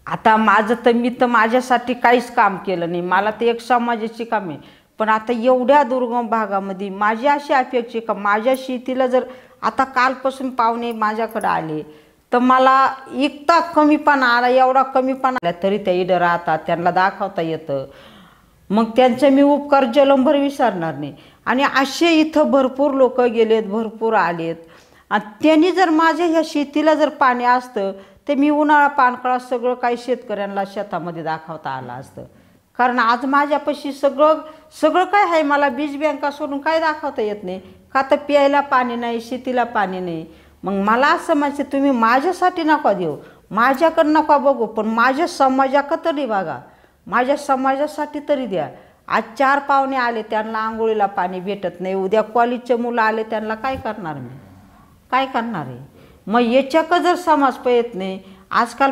आता माझं तर मी तर माझ्यासाठी काहीच काम केलं नाही मला ते एक समाजाची काम आहे पण आता एवढ्या दुर्गम भागामध्ये माझी अशी अपेक्षा का माझ्या शेतीला जर आता कालपासून पाहुणे माझ्याकडे आले तर मला इतका कमीपणा आला एवढा कमीपणा आला तरी त्या इडं राहतात त्यांना दाखवता येतं मग त्यांचे मी उपकार जलंभर विसरणार नाही आणि असे इथं भरपूर लोक गेलेत भरपूर आलेत आणि त्यांनी जर माझ्या ह्या शेतीला जर पाणी असतं ते मी उन्हाळा पानकाळा सगळं काही शेतकऱ्यांना शेतामध्ये दाखवता आलं असतं कारण आज माझ्यापाशी सगळं काय आहे मला बीज बँका सोडून काय दाखवता येत नाही का तर प्यायला पाणी नाही शेतीला पाणी नाही मग मला असं म्हणायचं तुम्ही माझ्यासाठी नका देऊ माझ्याकडं नका बघू पण माझ्या समाजाकडं तरी बघा माझ्या समाजासाठी तरी द्या आज 4 पाहुणे आले त्यांना आंघोळीला पाणी भेटत नाही उद्या कॉलेजचे मुलं आले त्यांना काय करणार मी काय करणार आहे मग याच्याकडं जर समाज पाहत नाही आजकाल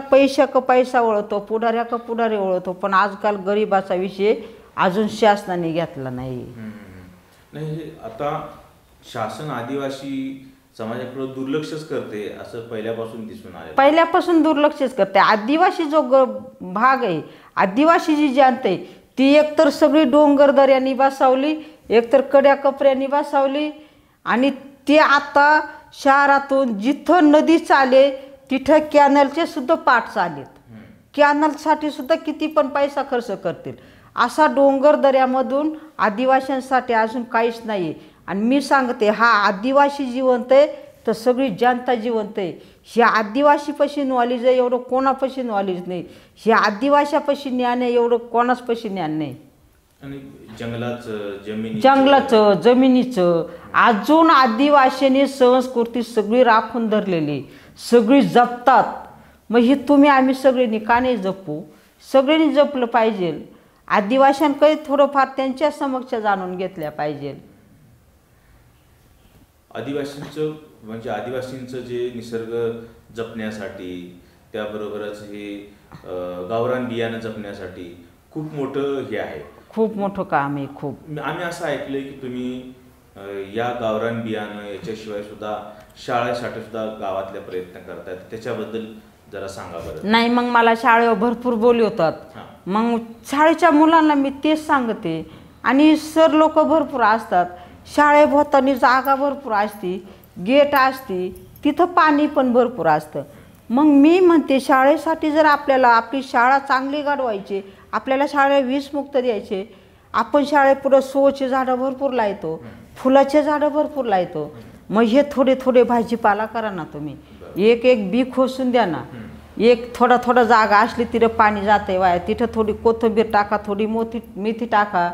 पैसा ओळखतो पुढाऱ्याकडं पुढारी ओळखतो पण आजकाल गरिबाचा विषय अजून शासनाने घेतला नाही आता शासन आदिवासी समाजाकडे दुर्लक्षच करते असं पहिल्यापासून दिसून आलं पहिल्यापासून दुर्लक्षच करते आदिवासी जो भाग आहे आदिवासी जी जनता आहे ती एकतर सगळी डोंगर दऱ्यांनी बसावली एकतर कड्या कपऱ्यांनी बसावली आणि ते आता शहरातून जिथं नदी चाले तिथं कॅनलचे सुद्धा पाठ चालेत कॅनलसाठी सुद्धा किती पण पैसा खर्च करतील असा डोंगर दऱ्यामधून आदिवासींसाठी अजून काहीच नाही आणि मी सांगते हा आदिवासी जिवंत आहे तर सगळी जनता जिवंत आहे ह्या आदिवासीपाशी नॉलेज आहे एवढं कोणापाशी नॉलेज नाही ह्या आदिवाशापाशी ज्ञान आहे एवढं कोणाचपाशी ज्ञान नाही आणि जंगलाचं जमिनीचं अजून आदिवासींनी संस्कृती सगळी राखून धरलेली सगळी जपतात मग ही तुम्ही आम्ही सगळ्यांनी का नाही जपू सगळ्यांनी जपलं पाहिजे आदिवाशांकडे थोडंफार त्यांच्या समक्ष जाणून घेतल्या पाहिजे आदिवासींचं म्हणजे आदिवासींचं जे निसर्ग जपण्यासाठी त्याबरोबरच हे गावरान बियाणं जपण्यासाठी खूप मोठं हे आहे खूप मोठं काम आहे खूप आम्ही असं ऐकलंय की तुम्ही या गावरान बियाणं याच्याशिवाय सुद्धा शाळेसाठी सुद्धा गावातल्या प्रयत्न करतात त्याच्याबद्दल जरा सांगा बरं नाही मग मला शाळेवर भरपूर बोलवतात मग शाळेच्या मुलांना मी तेच सांगते आणि सर लोक भरपूर असतात शाळेभोवतानी जागा भरपूर असती गेट असती तिथं पाणी पण भरपूर असतं मग मी म्हणते शाळेसाठी जर आपल्याला आपली शाळा चांगली घडवायची, आपल्याला शाळेला विषमुक्त द्यायचे, आपण शाळेपुढं शोचे झाडं भरपूर लावतो, फुलाचे झाडं भरपूर लावतो, मग हे थोडे थोडे भाजीपाला करा ना तुम्ही, एक एक बी खोसून द्या ना, एक थोडा थोडा जागा असली तिथं पाणी जाते वाया, तिथं थोडी कोथिंबीर टाका, थोडी मेथी टाका,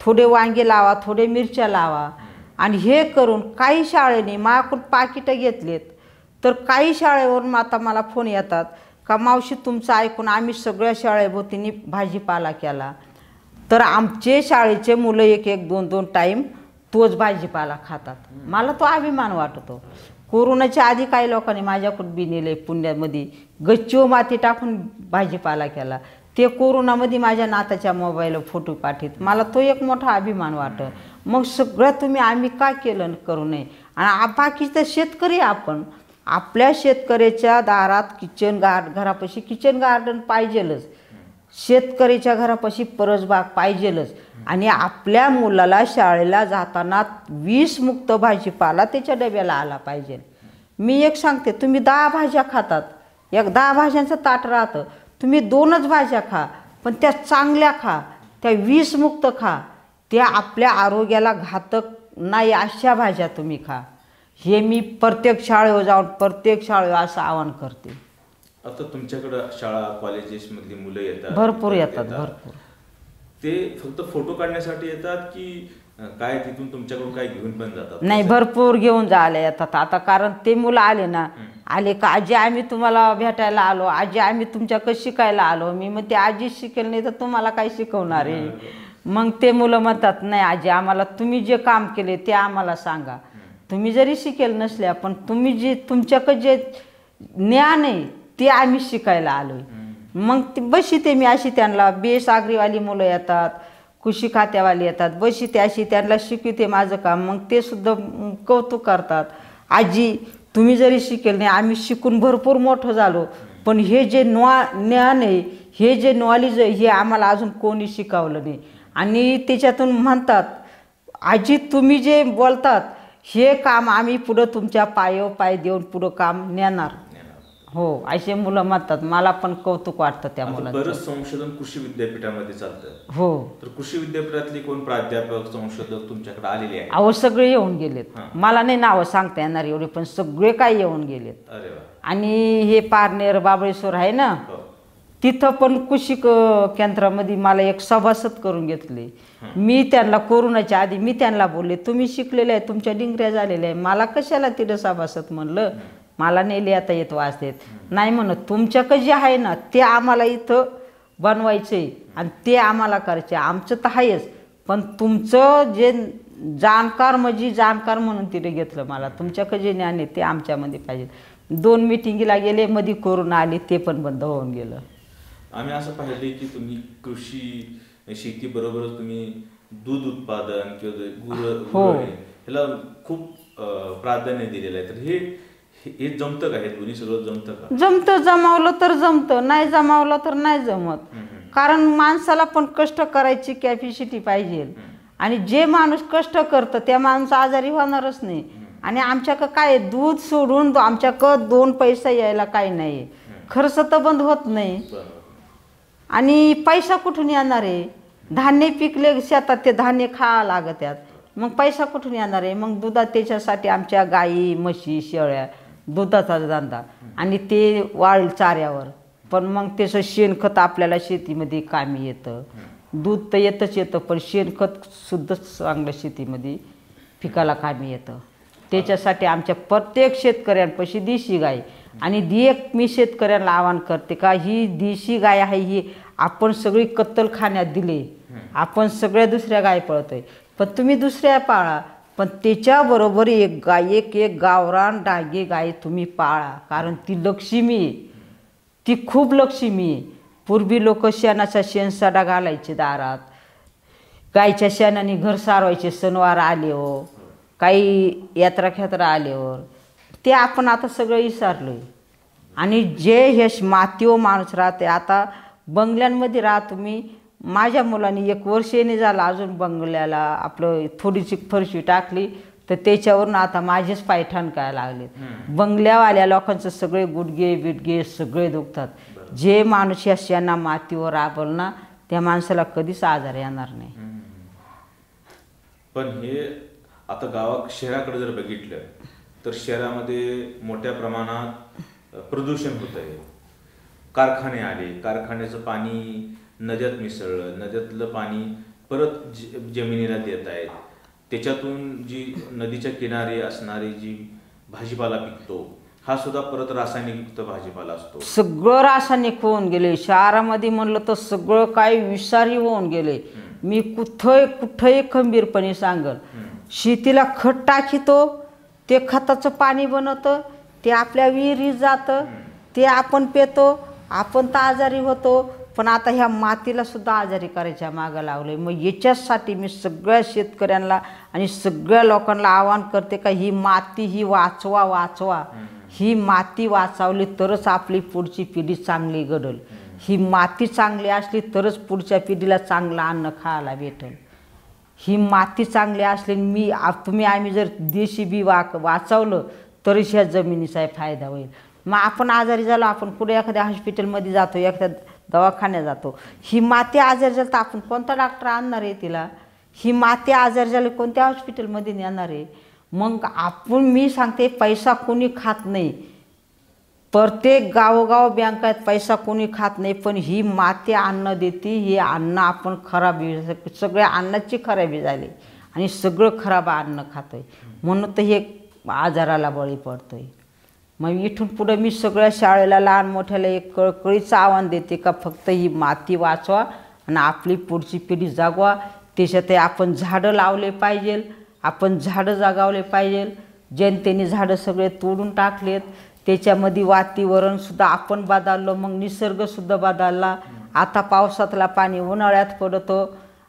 थोडे वांगे लावा, थोडे मिरच्या लावा. आणि हे करून काही शाळेने माझ्याकडून पाकिटं घेतलेत, तर काही शाळेवरून आता मला फोन येतात का मावशी तुमचं ऐकून आम्ही सगळ्या शाळेभोवतीने भाजीपाला केला, तर आमचे शाळेचे मुलं एक एक दोन दोन टाईम तोच भाजीपाला खातात. मला तो अभिमान वाटतो. कोरोनाच्या आधी काही लोकांनी माझ्याकडून बी नेले पुण्यामध्ये, गच्चीवर माती टाकून भाजीपाला केला, ते कोरोनामध्ये माझ्या नाताच्या मोबाईलवर फोटो पाठवत. मला तो एक मोठा अभिमान वाटत. मग सगळं तुम्ही आम्ही का केलं करू नये. आणि बाकीचं शेतकरी आपण, आपल्या शेतकऱ्याच्या दारात घरापाशी किचन गार्डन पाहिजेलच, शेतकऱ्याच्या घरापाशी परसबाग पाहिजेलच. आणि आपल्या मुलाला शाळेला जाताना विषमुक्त भाजीपाला त्याच्या डब्याला आला पाहिजे. मी एक सांगते, तुम्ही 10 भाज्या खातात, एक 10 भाज्यांचं ताट राहतं, तुम्ही 2च भाज्या खा, पण त्या चांगल्या खा, त्या विषमुक्त खा, त्या आपल्या आरोग्याला घातक नाही अशा भाज्या तुम्ही खा. हे मी प्रत्येक शाळेवर जाऊन प्रत्येक शाळेवर असं आवाहन करते. आता तुमच्याकडं शाळा कॉलेजेसमधली मुलं येतात, भरपूर येतात, भरपूर. ते फक्त फोटो काढण्यासाठी येतात की काय तिथून तुमच्याकडून काय घेऊन पण जातात? नाही, भरपूर घेऊन जायला येतात. आता कारण ते मुलं आले ना, आले का आजी आम्ही तुम्हाला भेटायला आलो, आजी आम्ही तुमच्याकडे शिकायला आलो. मी मग ते आजी शिकेल नाही तर तुम्हाला काय शिकवणार आहे. मग ते मुलं म्हणतात नाही आजी आम्हाला तुम्ही जे काम केले ते आम्हाला सांगा. तुम्ही जरी शिकेल नसल्या पण तुम्ही जे तुमच्याकडे जे ज्ञान आहे ते आम्ही शिकायला आलोय. मग ते बशी मी अशी त्यांना बेसागरीवाली मुलं येतात, कृषी खात्यावाली येतात, बशी ते अशी त्यांना शिकवते माझं काम. मग ते सुद्धा कौतुक करतात, आजी तुम्ही जरी शिकेल नाही आम्ही शिकून भरपूर मोठं झालो, पण हे जे ज्ञान आहे, हे जे नॉलेज आहे हे आम्हाला अजून कोणी शिकवलं नाही. आणि त्याच्यातून म्हणतात आजी तुम्ही जे बोलतात हे काम आम्ही पुढं तुमच्या पायावर पाय देऊन पुढं काम नेणार. हो, असे मुलं म्हणतात. मला पण कौतुक वाटतं त्या मुलांचं. बरंच संशोधन कृषी विद्यापीठामध्ये चालतं. हो, तर कृषी विद्यापीठातले कोण प्राध्यापक संशोधक तुमच्याकडे आलेले आहेत? अहो सगळे येऊन गेलेत. मला नाही नावं सांगता येणार एवढे, पण सगळे काही येऊन गेलेत. अरे वा. आणि हे पारनेर बाबळेश्वर आहे ना, तिथं पण कृषी केंद्रामध्ये मला एक सभासद करून घेतले. मी त्यांना कोरोनाच्या आधी मी त्यांना बोलले तुम्ही शिकलेले आहे, तुमच्या डिंगऱ्या झालेल्या आहे, मला कशाला तिथं सभासद म्हणलं, मला नाही लिहिता येत वाचतेत. नाही म्हणत तुमच्याकडे जे आहे ना ते आम्हाला इथं बनवायचे आणि ते आम्हाला करायचे, आमचं तर आहेच, पण तुमचं जे जाणकार म्हणजे जाणकार म्हणून तिथे घेतलं. मला तुमच्याकडे जे ज्ञान आहे ते आमच्यामध्ये पाहिजे. 2 मिटिंगला गेले, मध्ये कोरोना आली, ते पण बंद होऊन गेलं. आम्ही असं पाहिले की तुम्ही कृषी शेतीबरोबरच तुम्ही दूध उत्पादन किंवा गुळ ह्याला खूप प्राधान्य दिलेलं आहे. तर हे जमतं का? हे दोन्ही सगळं जमतं का? जमतं, जमावलं तर जमतं, नाही जमावलं तर नाही जमत. कारण माणसाला पण कष्ट करायची कॅपॅसिटी पाहिजे. आणि जे माणूस कष्ट करतं त्या माणूस आजारी होणारच नाही. आणि आमच्याकडं काय दूध सोडून आमच्याकडं 2 पैसा यायला काही नाही, खर्च तर बंद होत नाही. आणि पैसा कुठून येणार आहे? धान्य पिकले शेतात, ते धान्य खावं लागतात, मग पैसा कुठून येणार आहे? मग दुधात त्याच्यासाठी आमच्या गाई म्हशी शेळ्या, दुधाचा धंदा, आणि ते वाळ चाऱ्यावर. पण मग त्याचं शेणखत आपल्याला शेतीमध्ये कामी येतं. दूध तर येतं, पण शेणखत सुद्धा चांगलं शेतीमध्ये पिकाला कामी येतं. त्याच्यासाठी आमच्या प्रत्येक शेतकऱ्यांपाशी देशी गाय. आणि एक मी शेतकऱ्यांना आवाहन करते का ही देशी गाय आहे, ही आपण सगळी कत्तलखान्यात दिले, आपण सगळ्या दुसऱ्या गाय पळतोय, पण तुम्ही दुसऱ्या पाळा, पण त्याच्याबरोबर एक गावरान डागी गाय तुम्ही पाळा. कारण ती लक्ष्मी आहे, ती खूप लक्ष्मी आहे. पूर्वी लोक शेणाचा शेणसाडा घालायचे दारात, गायच्या शेणाने घर सारवायचे सणवार आल्यावर, काही यात्रा खेत्रा आल्यावर. ते आपण आता सगळं विसरलोय. आणि जे हे मातीवर माणूस राहते, आता बंगल्यांमध्ये राहा तुम्ही. माझ्या मुलांनी 1 वर्ष नाही झालं अजून बंगल्याला आपलं थोडीशी फरशी टाकली, तर त्याच्यावरून आता माझेच पाय ठणकायला लागलेत. बंगल्यावाल्या लोकांचं सगळे गुडघे बिडगे सगळे दुखतात. जे माणूस या शेणा मातीवर राबल ना त्या माणसाला कधीच आजार येणार नाही. पण हे आता शहराकडे जर बघितलं तर शहरामध्ये मोठ्या प्रमाणात प्रदूषण होत आहे. कारखाने आले, कारखान्याचं पाणी नद्यात मिसळलं, नद्यातलं पाणी परत जमिनीला देत आहेत. त्याच्यातून जी नदीच्या किनारी असणारी जी भाजीपाला पिकतो हा सुद्धा परत रासायनिकयुक्त भाजीपाला असतो. सगळं रासायनिक होऊन गेले. शहरामध्ये म्हणलं तर सगळं काही विषारी होऊन गेले. मी कुठंही खंबीरपणे सांगल, शेतीला खत टाकीतो, ते खताचं पाणी बनवतं, ते आपल्या विहिरीत जातं, ते आपण पितो, आपण तर आजारी होतो. पण आता ह्या मातीला सुद्धा आजारी करायच्या मागं लागलोय. मग याच्यासाठी मी सगळ्या शेतकऱ्यांना आणि सगळ्या लोकांना आवाहन करते का ही माती ही वाचवा. ही माती वाचवली तरच आपली पुढची पिढी चांगली घडल. ही माती चांगली असली तरच पुढच्या पिढीला चांगलं अन्न खायला भेटेल. ही माती चांगली असली आम्ही जर देशी बी वाचवलं तरच ह्या जमिनीचा फायदा होईल. मग आपण आजारी झालो, आपण पुढे एखाद्या हॉस्पिटलमध्ये जातो, एखाद्या दवाखान्यात जातो, ही माती आजारी झाली तर आपण कोणता डॉक्टर आणणार आहे तिला? ही माती आजारी झाली कोणत्या हॉस्पिटलमध्ये नेणार आहे? मग मी सांगते पैसा कोणी खात नाही, प्रत्येक गावोगाव बँक आहेत, पैसा कोणी खात नाही. पण ही माती अन्न देते, हे अन्न आपण सगळ्या अन्नाची खराबी झाली आणि सगळं खराब अन्न खातोय म्हणून तर हे आजाराला बळी पडतोय. मग इथून पुढे मी सगळ्या शाळेला लहान मोठ्याला एक कळकळीचं आव्हान देते का फक्त ही माती वाचवा आणि आपली पुढची पिढी जागवा. त्याच्यात आपण झाडं लावले पाहिजे, आपण झाडं जगावले पाहिजे. जनतेने झाडं सगळे तोडून टाकलेत, त्याच्यामध्ये वातावरणसुद्धा आपण बदललं, मग निसर्गसुद्धा बदलला. आता पावसातला पाणी उन्हाळ्यात पडतो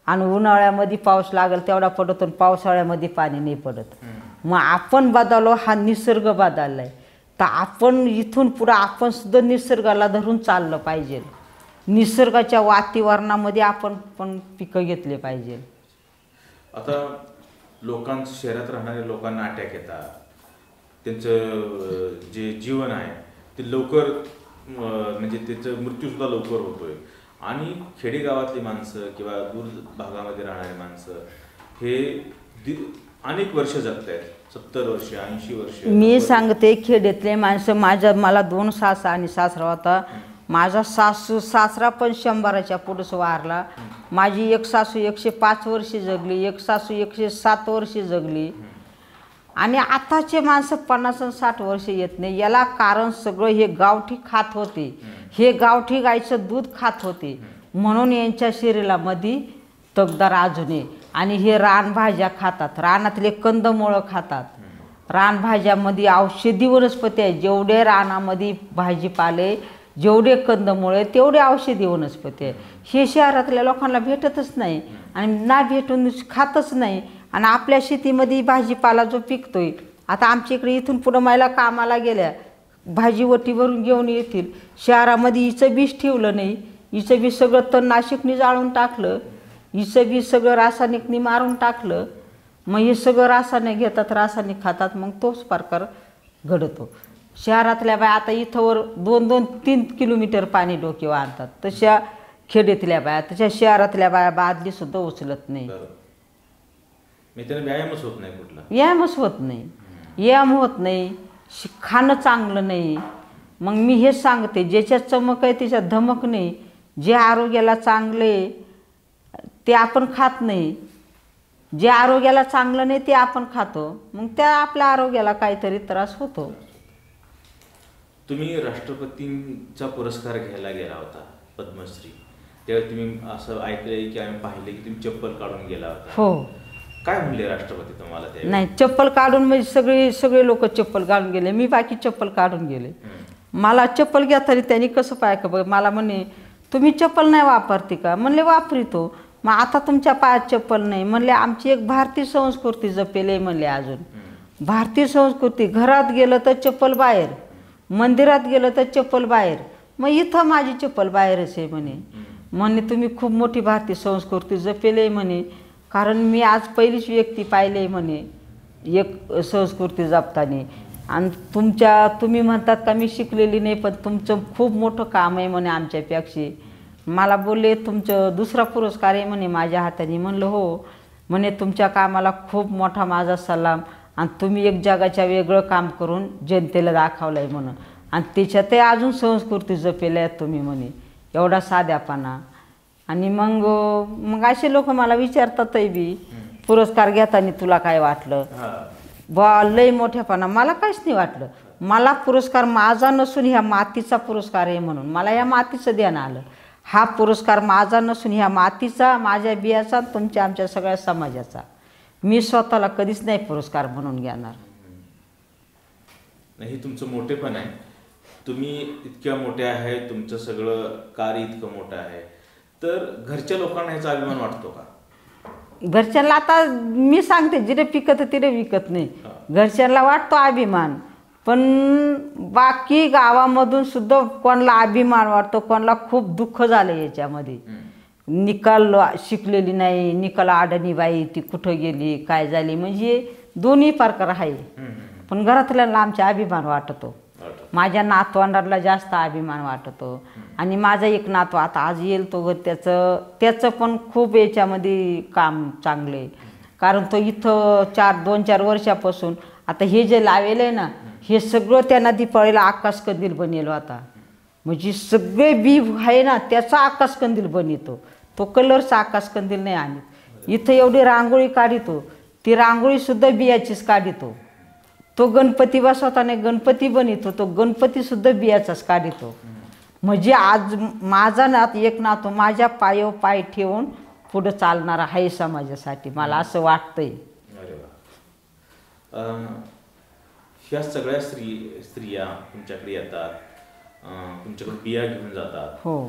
आणि उन्हाळ्यामध्ये पाऊस लागेल तेवढा पडतो आणि पावसाळ्यामध्ये पाणी नाही पडत. मग आपण बदललो, हा निसर्ग बदललाय. तर आपण इथून पुढं आपण सुद्धा निसर्गाला धरून चाललं पाहिजे. निसर्गाच्या वातावरणामध्ये आपण पण पिकं घेतले पाहिजे. आता शहरात राहणाऱ्या लोकांना अटॅक येतात, त्यांचं जे जीवन आहे ते लवकर म्हणजे त्याचा मृत्यूसुद्धा लवकर होतोय. आणि खेडेगावातली माणसं किंवा दूर भागामध्ये राहणारी माणसं हे अनेक वर्ष जगत आहेत, 70 वर्ष 80 वर्ष. मी सांगते खेड्यातले माणसं, मला 2 सासू आणि सासरा होता. माझा सासरा पण 100च्या पुढंच वारला. माझी एक सासू 105 वर्षे जगली, एक सासू 107 वर्षे जगली. आणि आताचे माणसं 50 आणि 60 वर्ष येत नाही. याला कारण सगळं हे गावठी खात होते, हे गावठी गाईचं दूध खात होते म्हणून यांच्या शरीरामध्ये तगदार अजून आहे. आणि हे रानभाज्या खातात, रानातले कंदमुळं खातात. रानभाज्यामध्ये औषधी वनस्पती आहे. जेवढे रानामध्ये भाजीपाले, जेवढे कंदमुळे, तेवढे औषधी वनस्पती आहे. हे शहरातल्या लोकांना भेटतच नाही आणि ना भेटून खातच नाही. आणि आपल्या शेतीमध्ये भाजीपाला जो पिकतोय, आता आमच्या इकडे इथून पुढं महिला कामाला गेल्या भाजी वटी भरून घेऊन येतील. शहरामध्ये हिचं बीज ठेवलं नाही, हिचं बी सगळं तणनाशकनी जाळून टाकलं, हिचं बी सगळं रासायनिकनी मारून टाकलं. मग हे सगळं रासायनिक घेतात, रासायनिक खातात, मग तोच प्रकार घडतो. शहरातल्या बाया आता इथंवर 2-2-3 किलोमीटर पाणी डोक्यावर आणतात, तशा खेड्यातल्या बाया, तशा शहरातल्या बाया बादलीसुद्धा उचलत नाही. व्यायामच होत नाही, कुठला व्यायामच होत नाही, व्यायाम होत नाही, खाणं चांगलं नाही. मग मी हेच सांगते, ज्याच्यात चमक आहे त्याच्यात धमक नाही. जे आरोग्याला चांगले ते आपण खात नाही, जे आरोग्याला चांगलं नाही ते आपण खातो, मग त्या आपल्या आरोग्याला काहीतरी त्रास होतो. तुम्ही राष्ट्रपतींचा पुरस्कार घ्यायला गेला होता, पद्मश्री, तेव्हा तुम्ही असं ऐकलंय की आम्ही पाहिले की तुम्ही चप्पल काढून गेला होता. हो. काय म्हणले राष्ट्रपती तुम्हाला? ते नाही, चप्पल काढून म्हणजे सगळे लोक चप्पल काढून गेले, मी बाकी चप्पल काढून गेले. मला चप्पल घ्या तरी त्यांनी कसं पाय का बघ, मला म्हणे तुम्ही चप्पल नाही वापरते का? म्हणले वापरितो. मग आता तुमच्या पायात चप्पल नाही. म्हणले आमची एक भारतीय संस्कृती जपेले. म्हणले अजून भारतीय संस्कृती, घरात गेलं तर चप्पल बाहेर, मंदिरात गेलं तर चप्पल बाहेर, मग इथं माझी चप्पल बाहेरच आहे म्हणे तुम्ही खूप मोठी भारतीय संस्कृती जपेले म्हणे. कारण मी आज पहिलीच व्यक्ती पाहिले म्हणे एक संस्कृती जपताना. आणि तुम्ही म्हणतात का मी शिकलेली नाही, पण तुमचं खूप मोठं काम आहे म्हणे आमच्यापेक्षा. मला बोलले तुमचं दुसरा पुरस्कार आहे म्हणे माझ्या हाताने. म्हणलं हो. म्हणे तुमच्या कामाला खूप मोठा माझा सलाम, आणि तुम्ही एक जगाच्या वेगळं काम करून जनतेला दाखवलं आहे म्हणून, आणि त्याच्यातही अजून संस्कृती जपेल्या आहेत तुम्ही म्हणे, एवढा साध्यापणा. आणि मग असे लोक मला विचारतातही बी पुरस्कार घेताना तुला काय वाटलं बा, लय मोठ्यापणा. मला काहीच नाही वाटलं. मला पुरस्कार माझा नसून ह्या मातीचा पुरस्कार आहे म्हणून मला या मातीचं ध्यान आलं. हा पुरस्कार माझा नसून ह्या मातीचा, माझ्या बियाचा, तुमच्या आमच्या सगळ्या समाजाचा. मी स्वतःला कधीच नाही पुरस्कार म्हणून घेणार. नाही, तुमचं मोठेपण आहे. तुम्ही इतक्या मोठ्या आहे, तुमचं सगळं कार्य इतकं मोठं आहे, तर घरच्या लोकांना ह्याचा अभिमान वाटतो का? घरच्यांना आता मी सांगते, जिथे पिकत तिथे विकत नाही. घरच्यांना वाटतो अभिमान, पण बाकी गावामधून सुद्धा कोणाला अभिमान वाटतो, कोणाला खूप दुःख झालं याच्यामध्ये. निकाल शिकलेली नाही, निकाल अडणी बाई ती कुठं गेली, काय झाली, म्हणजे दोन्ही प्रकार आहे. पण घरातल्यांना आमचा अभिमान वाटतो. माझ्या नातवंडाला जास्त अभिमान वाटतो. आणि माझा एक नातू आता आज येईल तो, त्याचं पण खूप याच्यामध्ये काम चांगलं आहे. कारण तो इथं 2-4 वर्षापासून आता हे जे लावेल आहे ना, हे सगळं त्यांना दिपाळीला आकाशकंदील बनेल होता. म्हणजे सगळे बी आहे ना त्याचा आकाशकंदील बनवतो तो, कलरचा आकाशकंदील नाही आणत. इथं एवढी रांगोळी काढितो, ती रांगोळीसुद्धा बियाचीच काढितो. तो गणपती बसवताना गणपती बनवतो, तो गणपतीसुद्धा बियाचाच काढितो. म्हणजे आज माझा एक नातू माझ्या पायावर पाय ठेवून पुढं चालणारा आहे समाजासाठी, मला असं वाटतंय. ह्या सगळ्या स्त्रिया तुमच्याकडे येतात, तुमच्याकडे बिया घेऊन जातात. हो.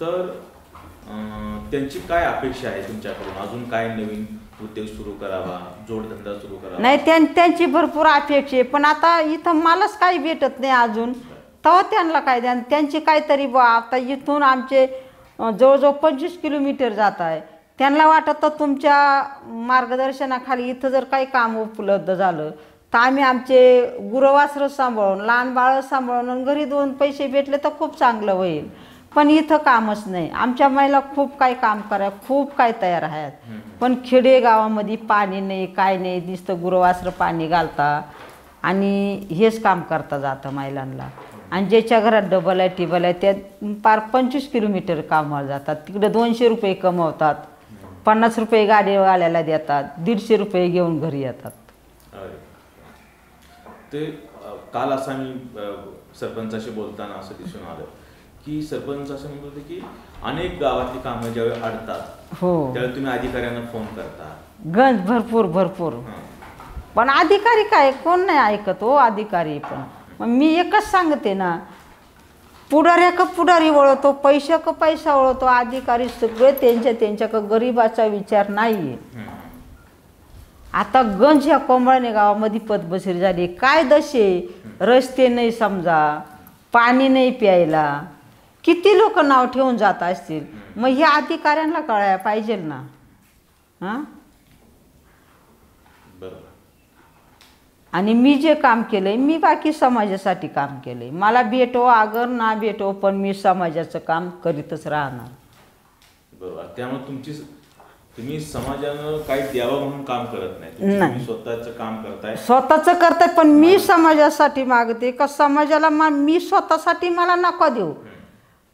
तर त्यांची काय अपेक्षा आहे तुमच्याकडून? अजून काय नवीन उद्योग सुरू करावा, जोडधंदा सुरू करावा? नाही, त्यांची भरपूर अपेक्षा आहे, पण आता इथं मलाच काही भेटत नाही अजून, तेव्हा त्यांना काय द्या. त्यांची काहीतरी आता इथून आमचे जवळजवळ 25 किलोमीटर जात आहे. त्यांना वाटतं तुमच्या मार्गदर्शनाखाली इथं जर काही काम उपलब्ध झालं तर आम्ही आमचे गुरवासरं सांभाळून, लहान बाळं सांभाळून, घरी 2 पैसे भेटले तर खूप चांगलं होईल. पण इथं कामच नाही. आमच्या महिला खूप काही काम करायला खूप काय तयार आहेत, पण खेडेगावामध्ये पाणी नाही, काय नाही, नुसतं गुरवासरं पाणी घालता आणि हेच काम करता जातं महिलांना. आणि ज्याच्या घरात डबल आहे टिबल आहे त्या पार 25 किलोमीटर कामाला जातात. तिकडे 200 रुपये कमवतात, 50 रुपये गाडीवाल्याला देतात, 150 रुपये घेऊन घरी येतात. ते काल असं मी सरपंचाशी बोलताना असं दिसून आलं की सरपंच असं म्हणत होते की अनेक गावातली कामं ज्यावेळी अडतात, हो, त्यावेळी तुम्ही अधिकाऱ्यांना फोन करता. गंज भरपूर. पण अधिकारी काय कोण नाही ऐकत हो अधिकारी. पण मग मी एकच सांगते ना, पुढाऱ्या का पुढारी वळवतो, पैसा का पैसा वळवतो. अधिकारी सगळे त्यांच्या गरीबाचा विचार नाहीये. आता गंज ह्या कोंबळणे गावामध्ये पदबशीर झाली. काय दशे, रस्ते नाही समजा, पाणी नाही प्यायला, किती लोक नाव ठेवून जात असतील. मग ह्या अधिकाऱ्यांना कळायला पाहिजे ना. हां, आणि मी जे काम केलंय, मी बाकी समाजासाठी काम केलंय. मला भेटो अगर ना भेटो, पण मी समाजाचं काम करीतच राहणार. बरोबर. त्यामुळे तुम्ही समाजानं काही द्यावं म्हणून काम करत नाही, तुम्ही स्वतःचं काम करताय. स्वतःचं करताय, पण मी समाजासाठी मागते का समाजाला मी स्वतःसाठी मला नका देऊ.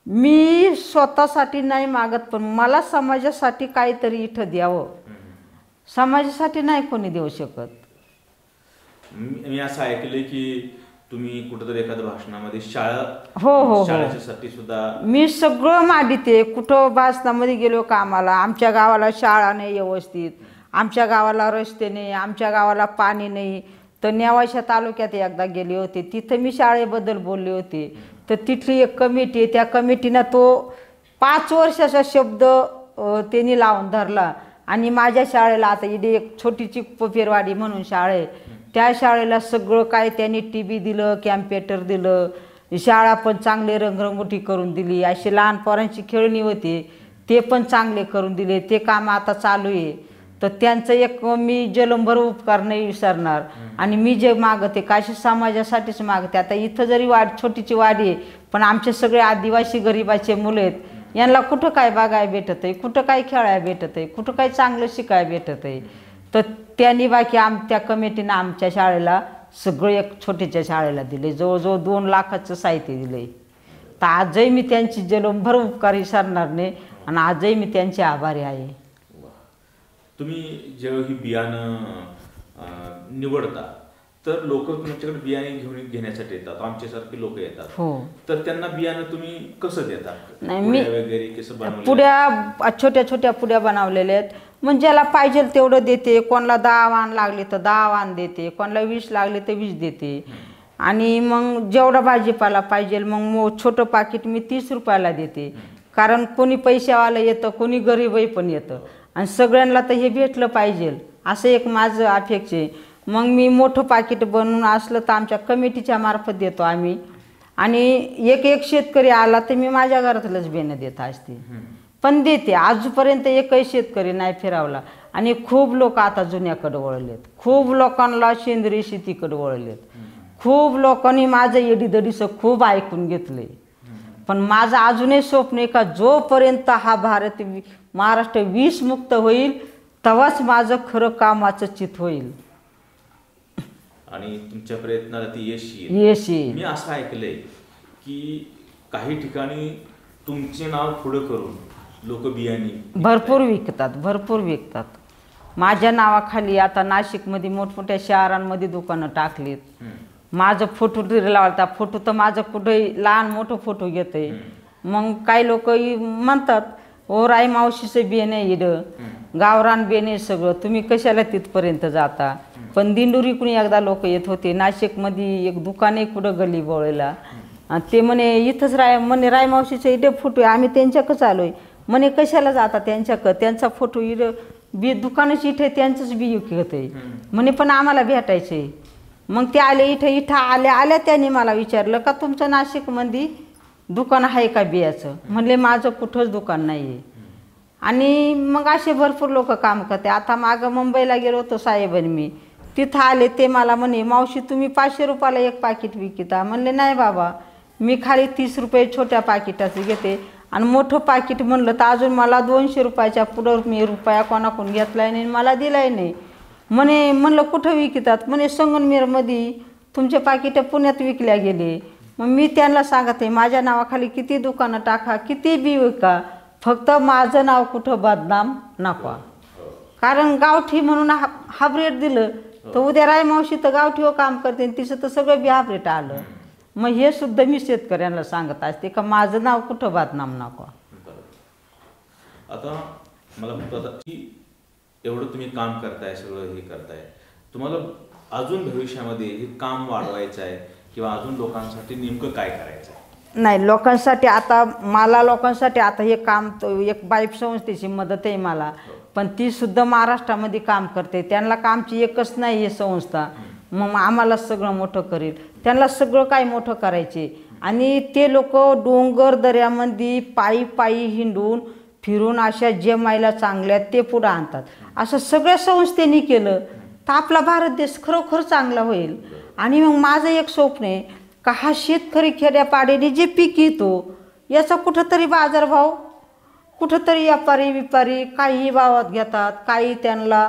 मी स्वतःसाठी नाही मागत, पण मला समाजासाठी काहीतरी इथं द्यावं. समाजासाठी नाही कोणी देऊ शकत. मी असं ऐकलंय की तुम्ही कुठेतरी एखाद्या भाषणामध्ये हो शाळेसाठी सुद्धा मी सगळं मांडते. कुठं भाषणामध्ये गेलो कामाला, आमच्या गावाला शाळा नाही व्यवस्थित, आमच्या गावाला रस्ते नाही, आमच्या गावाला पाणी नाही. तर नेवाशा तालुक्यात एकदा गेले होते, तिथं मी शाळेबद्दल बोलले होते. तर तिथली एक कमिटी आहे, त्या कमिटीनं तो 5 वर्षाचा शब्द त्यांनी लावून धरला. आणि माझ्या शाळेला आता इथे एक छोटीची पफेरवाडी म्हणून शाळा आहे, त्या शाळेला सगळं काय त्यांनी टीव्ही दिलं, कॅम्प्युटर दिलं, शाळा पण चांगले रंगरंगोटी करून दिली. अशी लहान पोरांची खेळणी होती ते पण चांगले करून दिले. ते काम आता चालू आहे. तर त्यांचं एक मी जलंभर उपकार नाही विसरणार. आणि मी जे मागते काशी समाजासाठीच मागते. आता इथं जरी छोटीची वाडी आहे, पण आमचे सगळे आदिवासी गरिबाचे मुलं आहेत. यांना कुठं काय बघायला भेटत आहे, कुठं काय खेळायला भेटत आहे, कुठं काय चांगलं शिकायला भेटत आहे. तर त्यांनी बाकी त्या कमिटीनं आमच्या शाळेला सगळं एक छोट्याच्या शाळेला दिले, जवळजवळ 2 लाखाचं साहित्य दिले. तर आजही मी त्यांची जलंभर उपकार विसरणार नाही आणि आजही मी त्यांचे आभारी आहे. तुम्ही जेव्हा ही बियाणं निवडता तर लोक तुमच्याकडे बियाणे घेण्यासाठी येतात, आमच्यासारखे लोक येतात. हो. तर त्यांना बियाणं तुम्ही कसं देता? नाही, मी वगैरे कसं बनवलं? पुड्या छोट्या छोट्या पुड्या बनवलेल्या आहेत. म्हणजे ज्याला पाहिजे तेवढं देते. कोणाला 10 वाण लागले तर 10 वाण देते, कोणाला 20 लागले तर 20 देते. आणि मग जेवढा भाजीपाला पाहिजे मग छोटं पाकिट मी 30 रुपयाला देते. कारण कोणी पैशावाला येतं, कोणी गरीबही पण येतं आणि सगळ्यांना तर हे भेटलं पाहिजे असं एक माझं अपेक्षा आहे. मग मी मोठं पाकिट बनवून असलं तर आमच्या कमिटीच्या मार्फत देतो आम्ही. आणि एक शेतकरी आला तर मी माझ्या घरातलंच बियाणं देत असते, पण देते. आजपर्यंत एकही शेतकरी नाही फिरावला. आणि खूप लोक आता जुन्याकडे वळलेत, खूप लोकांना सेंद्रिय शेतीकडे वळलेत. खूप लोकांनी माझं एडीदडीचं खूप ऐकून घेतलंय. पण माझं अजूनही स्वप्न आहे का जोपर्यंत हा भारत महाराष्ट्र विषमुक्त होईल तेव्हाच माझं खरं कामाचं चित होईल. आणि तुमच्या प्रयत्नाला ती यश येईल. मी असं ऐकलंय की काही ठिकाणी तुमचे नाव पुढं करून लोक बियाणे भरपूर विकतात. माझ्या नावाखाली आता नाशिकमध्ये मोठमोठ्या शहरांमध्ये दुकानं टाकलीत. माझं फोटो लावता, फोटो तर माझं कुठंही लहान मोठं फोटो घेते. मग काही लोक म्हणतात ओ राई मावशीचं बियाणे इडं गावरान बियाणे सगळं, तुम्ही कशाला तिथपर्यंत जाता. पण दिंडोरीकडून एकदा लोक येत होते. नाशिकमध्ये एक दुकान आहे कुठं गली बोळेला, ते म्हणे इथंच म्हणे राई मावशीचं इडे फोटो आहे, आम्ही त्यांच्याकडंच आलो आहे. म्हणे कशाला जाता त्यांच्याकडं, त्यांचा फोटो इडं दुकानच इथे त्यांचंच बी होते म्हणे, पण आम्हाला भेटायचं आहे. मग ते आले इथं आल्या त्यांनी मला विचारलं का तुमचं नाशिकमध्ये दुकान आहे का बियाचं. म्हणले माझं कुठंच दुकान नाही आहे. आणि मग असे भरपूर लोक काम करते. आता मागं मुंबईला गेलो होतो साहेब आणि मी, तिथं आले ते मला म्हणे मावशी तुम्ही 500 रुपयाला एक पाकिट विकता. म्हणले नाही बाबा, मी खाली 30 रुपये छोट्या पाकिटाचं घेते आणि मोठं पाकिट म्हणलं तर अजून मला 200 रुपयाच्या पुढं मी रुपया कोणाकडून घेतलाय नाही मला दिलाय नाही. म्हणलं कुठं विकतात. म्हणे संगमनेरमध्ये तुमचे पाकिटं पुण्यात विकल्या गेले. मग मी त्यांना सांगत आहे माझ्या नावाखाली किती दुकानं टाका, किती बी विका, फक्त माझं नाव कुठं बदनाम नको. कारण गावठी म्हणून हाबरेट दिलं तर उद्या राय मावशी तर गावठीवर काम करते, तिचं तर सगळं बी हाबरेट आलं. मग हे सुद्धा मी शेतकऱ्यांना सांगत असते का माझं नाव कुठं बदनाम नको. आता मला म्हणतो की एवढं तुम्ही काम करताय, सगळं हे करताय, तुम्हाला अजून भविष्यामध्ये हे काम वाढवायचं आहे किंवा अजून लोकांसाठी नेमकं काय करायचं आहे? नाही, लोकांसाठी आता हे काम एक बाईप संस्थेची मदत आहे मला, पण ती सुद्धा महाराष्ट्रामध्ये काम करते. त्यांना कामची एकच नाही हे संस्था, मग आम्हाला सगळं मोठं करेल. त्यांना सगळं काय मोठं करायचे. आणि ते लोक डोंगर दऱ्यामध्ये पायी हिंडून फिरून अशा जे महिला चांगल्या ते पुढं आणतात. असं सगळ्या संस्थेनी केलं तर आपला भारत देश खरोखर चांगला होईल. आणि मग माझं एक स्वप्न आहे का हा शेतकरी खेड्यापाड्याने जे पीक येतो याचा कुठंतरी बाजारभाव, कुठंतरी व्यापारी काही भावात घेतात, काही त्यांना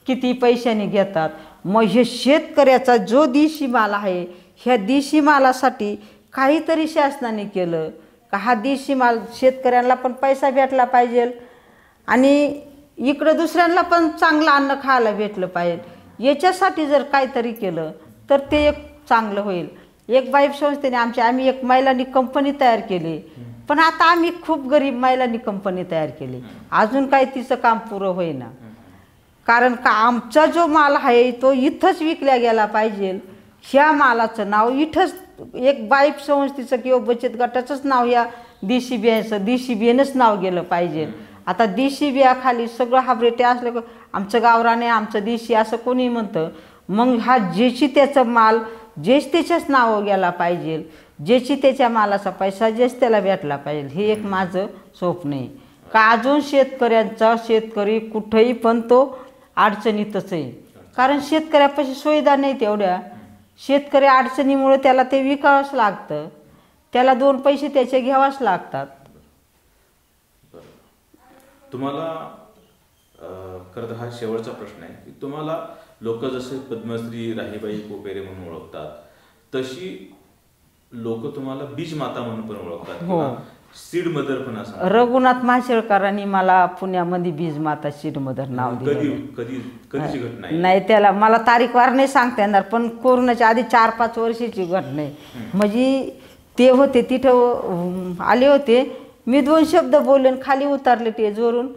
किती पैशाने घेतात. मग हे शेतकऱ्याचा जो देशी माल आहे ह्या देशी मालासाठी काहीतरी शासनाने केलं का हा देशी माल शेतकऱ्यांना पण पैसा भेटला पाहिजे आणि इकडं दुसऱ्यांना पण चांगलं अन्न खायला भेटलं पाहिजे. याच्यासाठी जर काहीतरी केलं तर ते एक चांगलं होईल. एक बाईप संस्थेने आम्ही एक महिलांनी कंपनी तयार केली, पण आता आम्ही खूप गरीब महिलांनी कंपनी तयार केली, अजून काही तिचं काम पुरं होईना. कारण का आमचा जो माल आहे तो इथंच विकला गेला पाहिजे. ह्या मालाचं नाव इथंच एक बाईप संस्थेचं किंवा बचत गटाचंच नाव या देशी बियाचं देशी बियानंच नाव गेलं पाहिजे. आता देशी बियाखाली सगळं हाबरेटे असलं का आमचं गावराने आमचं देशी असं कोणी म्हणतं. मग हा ज्याची त्याचं माल जेच त्याच्याच नाव गेला पाहिजे, ज्याची त्याच्या मालाचा पैसा जेच त्याला भेटला पाहिजे, हे एक माझं स्वप्न आहे. का अजून शेतकरी कुठेही पण तो अडचणीतच आहे. कारण शेतकऱ्यापाशी सुविधा नाही तेवढ्या. शेतकरी अडचणीमुळे त्याला ते विकावंच लागतं, त्याला 2 पैसे त्याचे घ्यावाच लागतात. तुम्हाला खरं तर हा शेवटचा प्रश्न आहे की तुम्हाला लोक जसे पद्मश्री राहीबाई पोपेरे म्हणून ओळखतात, तशी लोक तुम्हाला बीज माता म्हणून पण ओळखतात किंवा सीड मदर पण असं. रघुनाथ माशेलकरांनी मला पुण्यामध्ये बीज माता सीड मदर नाव दिलं. कधीची घटना आहे? नाही, त्याला मला तारीखवार नाही सांगता येणार, पण कोरोनाच्या आधी 4-5 वर्षाची घटना आहे. म्हणजे ते होते तिथं आले होते, मी 2 शब्द बोलले खाली उतरले टेजवरून.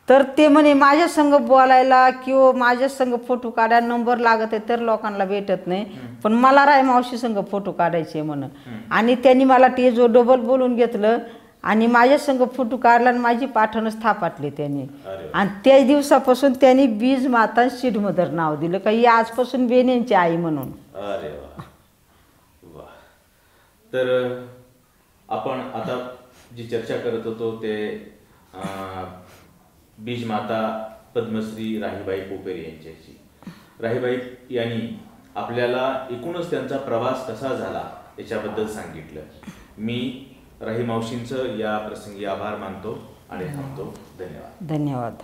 तर ते म्हणे माझ्या संग बोलायला किंवा माझ्या संग फोटो काढायला नंबर लागत आहे तर लोकांना भेटत नाही, पण मला राय मावशी संग फोटो काढायचे म्हणून. आणि त्यांनी मला टेजवर डबल बोलून घेतलं आणि माझ्या संग फोटो काढला आणि माझी पाठणच थापाटली त्यांनी. आणि त्याच दिवसापासून त्यांनी बीज माता सीड मदर नाव दिलं, काही आजपासून बेनेंची आई म्हणून. अरे वा वा. तर आपण आता जी चर्चा करत होतो ते बीज माता पद्मश्री राहीबाई पोपेरे यांच्याशी. राहीबाई यांनी आपल्याला एकूणच त्यांचा प्रवास कसा झाला याच्याबद्दल सांगितलं. मी राही मावशींचं या प्रसंगी आभार मानतो आणि थांबतो. धन्यवाद. धन्यवाद.